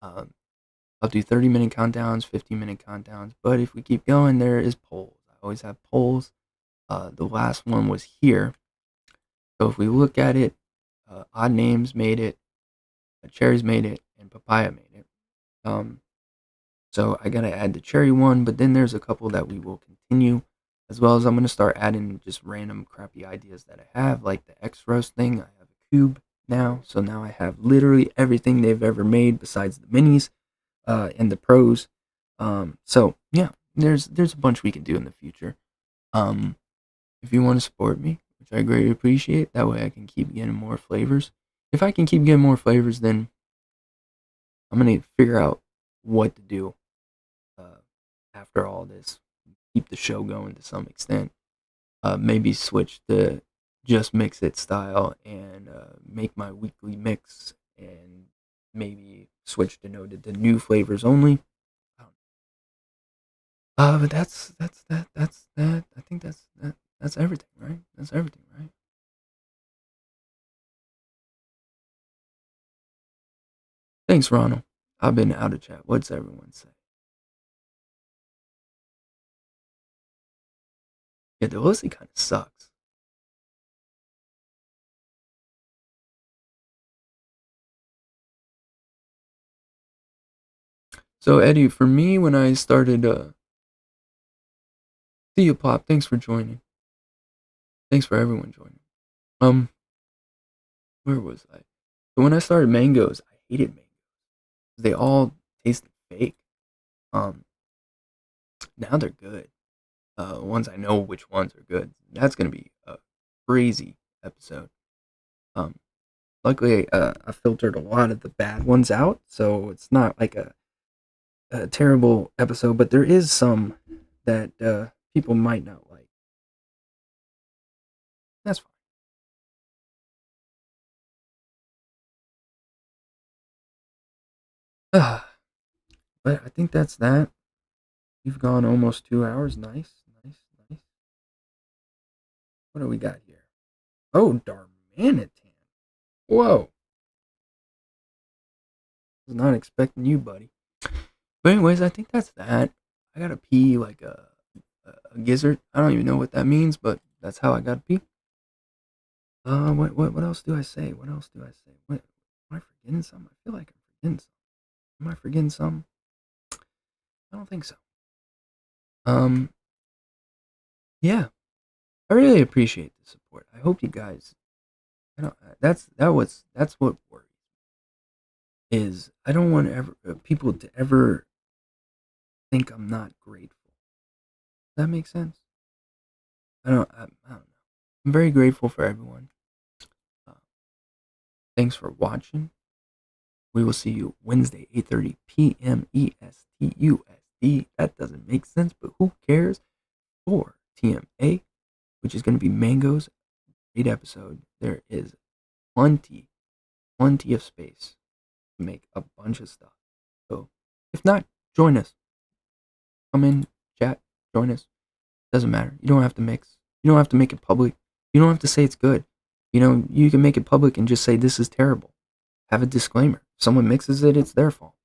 Um, I'll do 30-minute countdowns, 15-minute countdowns. But if we keep going, there is polls. I always have polls. The last one was here. So if we look at it, odd names made it, cherries made it, and papaya made it. So I gotta add the cherry one, but then there's a couple that we will continue, as well as I'm gonna start adding just random crappy ideas that I have, like the X roast thing. I have a cube now, so now I have literally everything they've ever made besides the minis and the pros. So yeah, there's a bunch we can do in the future. Um, if you want to support me, which I greatly appreciate, that way I can keep getting more flavors. If I can keep getting more flavors, then I'm gonna figure out what to do after all this. Keep the show going to some extent. Maybe switch to just mix it style and make my weekly mix, and maybe switch Denoted to new flavors only. But that's that. That's that. I think that's that. That's everything, right? That's everything, right? Thanks, Ronald. I've been out of chat. What's everyone say? Yeah, the Lucy kind of sucks. So Eddie, for me, when I started, see you, Pop. Thanks for joining. Thanks for everyone joining. Um, where was I? So when I started mangoes, I hated mangoes. They all tasted fake. Um, Now they're good. Ones I know which ones are good. That's gonna be a crazy episode. Um, Luckily, I filtered a lot of the bad ones out, so it's not like a terrible episode. But there is some that people might not like. That's fine. But I think that's that. We've gone almost 2 hours. Nice, nice, nice. What do we got here? Oh, Darmanitan. Whoa. Was not expecting you, buddy. But anyways, I think that's that. I gotta pee like a gizzard. I don't even know what that means, but that's how I gotta pee. What else do I say? What else do I say? What am I forgetting something? I feel like I'm forgetting something. Am I forgetting some? I don't think so. Um, yeah, I really appreciate the support. I hope you guys. I don't. That's what worries is. I don't want ever people to ever think I'm not grateful. Does that make sense? I don't know. I'm very grateful for everyone. Uh, thanks for watching. We will see you Wednesday, 8:30 p.m. ESTUSD. That doesn't make sense, but who cares? For TMA, which is going to be Mango's great episode. There is plenty, plenty of space to make a bunch of stuff. So, if not, join us. Come in, chat, join us. Doesn't matter. You don't have to mix. You don't have to make it public. You don't have to say it's good. You can make it public and just say this is terrible. Have a disclaimer. If someone mixes it, it's their fault.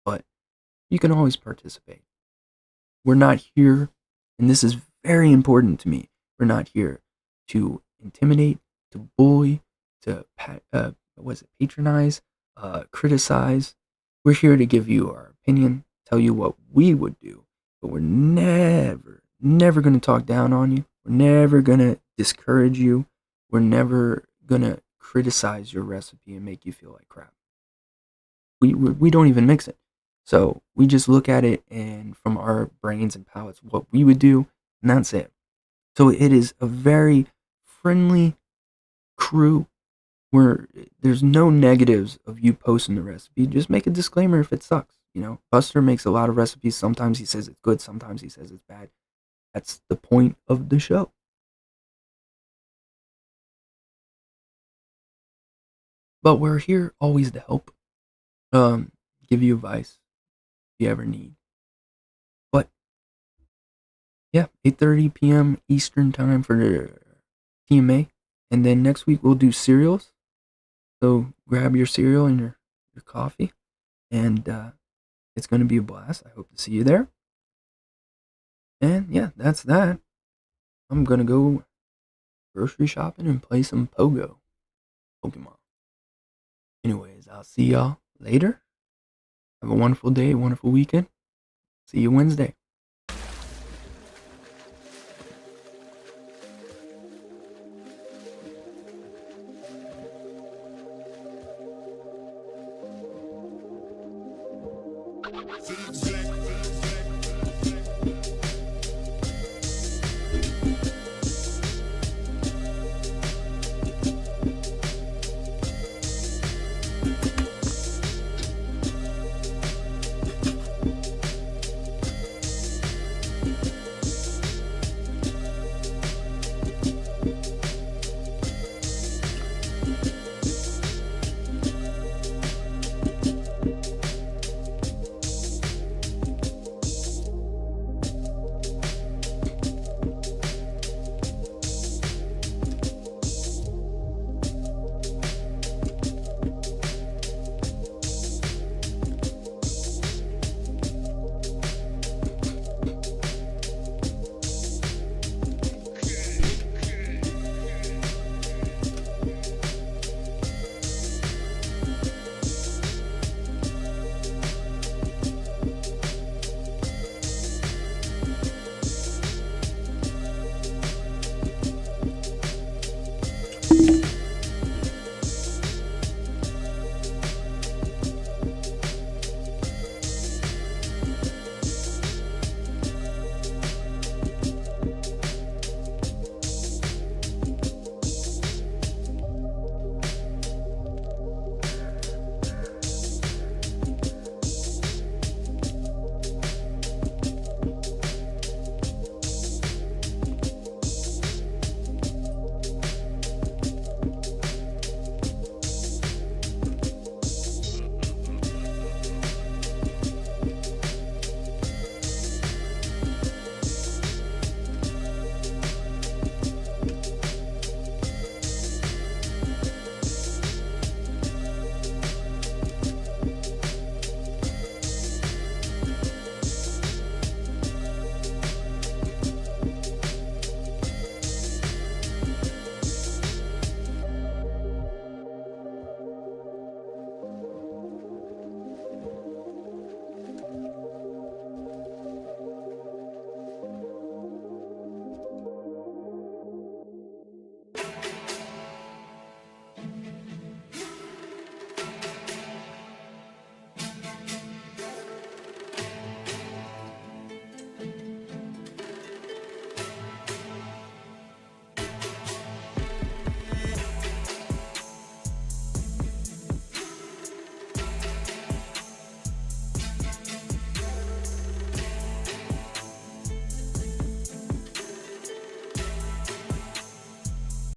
But you can always participate. We're not here, and this is very important to me. We're not here to intimidate, to bully, to patronize, criticize. We're here to give you our opinion, tell you what we would do, but we're never going to talk down on you. We're never going to discourage you. We're never going to criticize your recipe and make you feel like crap. We don't even mix it. So we just look at it and from our brains and palates what we would do, and that's it. So it is a very friendly crew where there's no negatives of you posting the recipe. Just make a disclaimer if it sucks. Buster makes a lot of recipes. Sometimes he says it's good, sometimes he says it's bad. That's the point of the show. But we're here always to help, give you advice if you ever need. But yeah, 8:30 p.m. Eastern time for the TMA. And then next week we'll do cereals. So grab your cereal and your coffee. And it's going to be a blast. I hope to see you there. And yeah, that's that. I'm going to go grocery shopping and play some Pokemon. Anyways, I'll see y'all later. Have a wonderful day, wonderful weekend. See you Wednesday. Zigzag.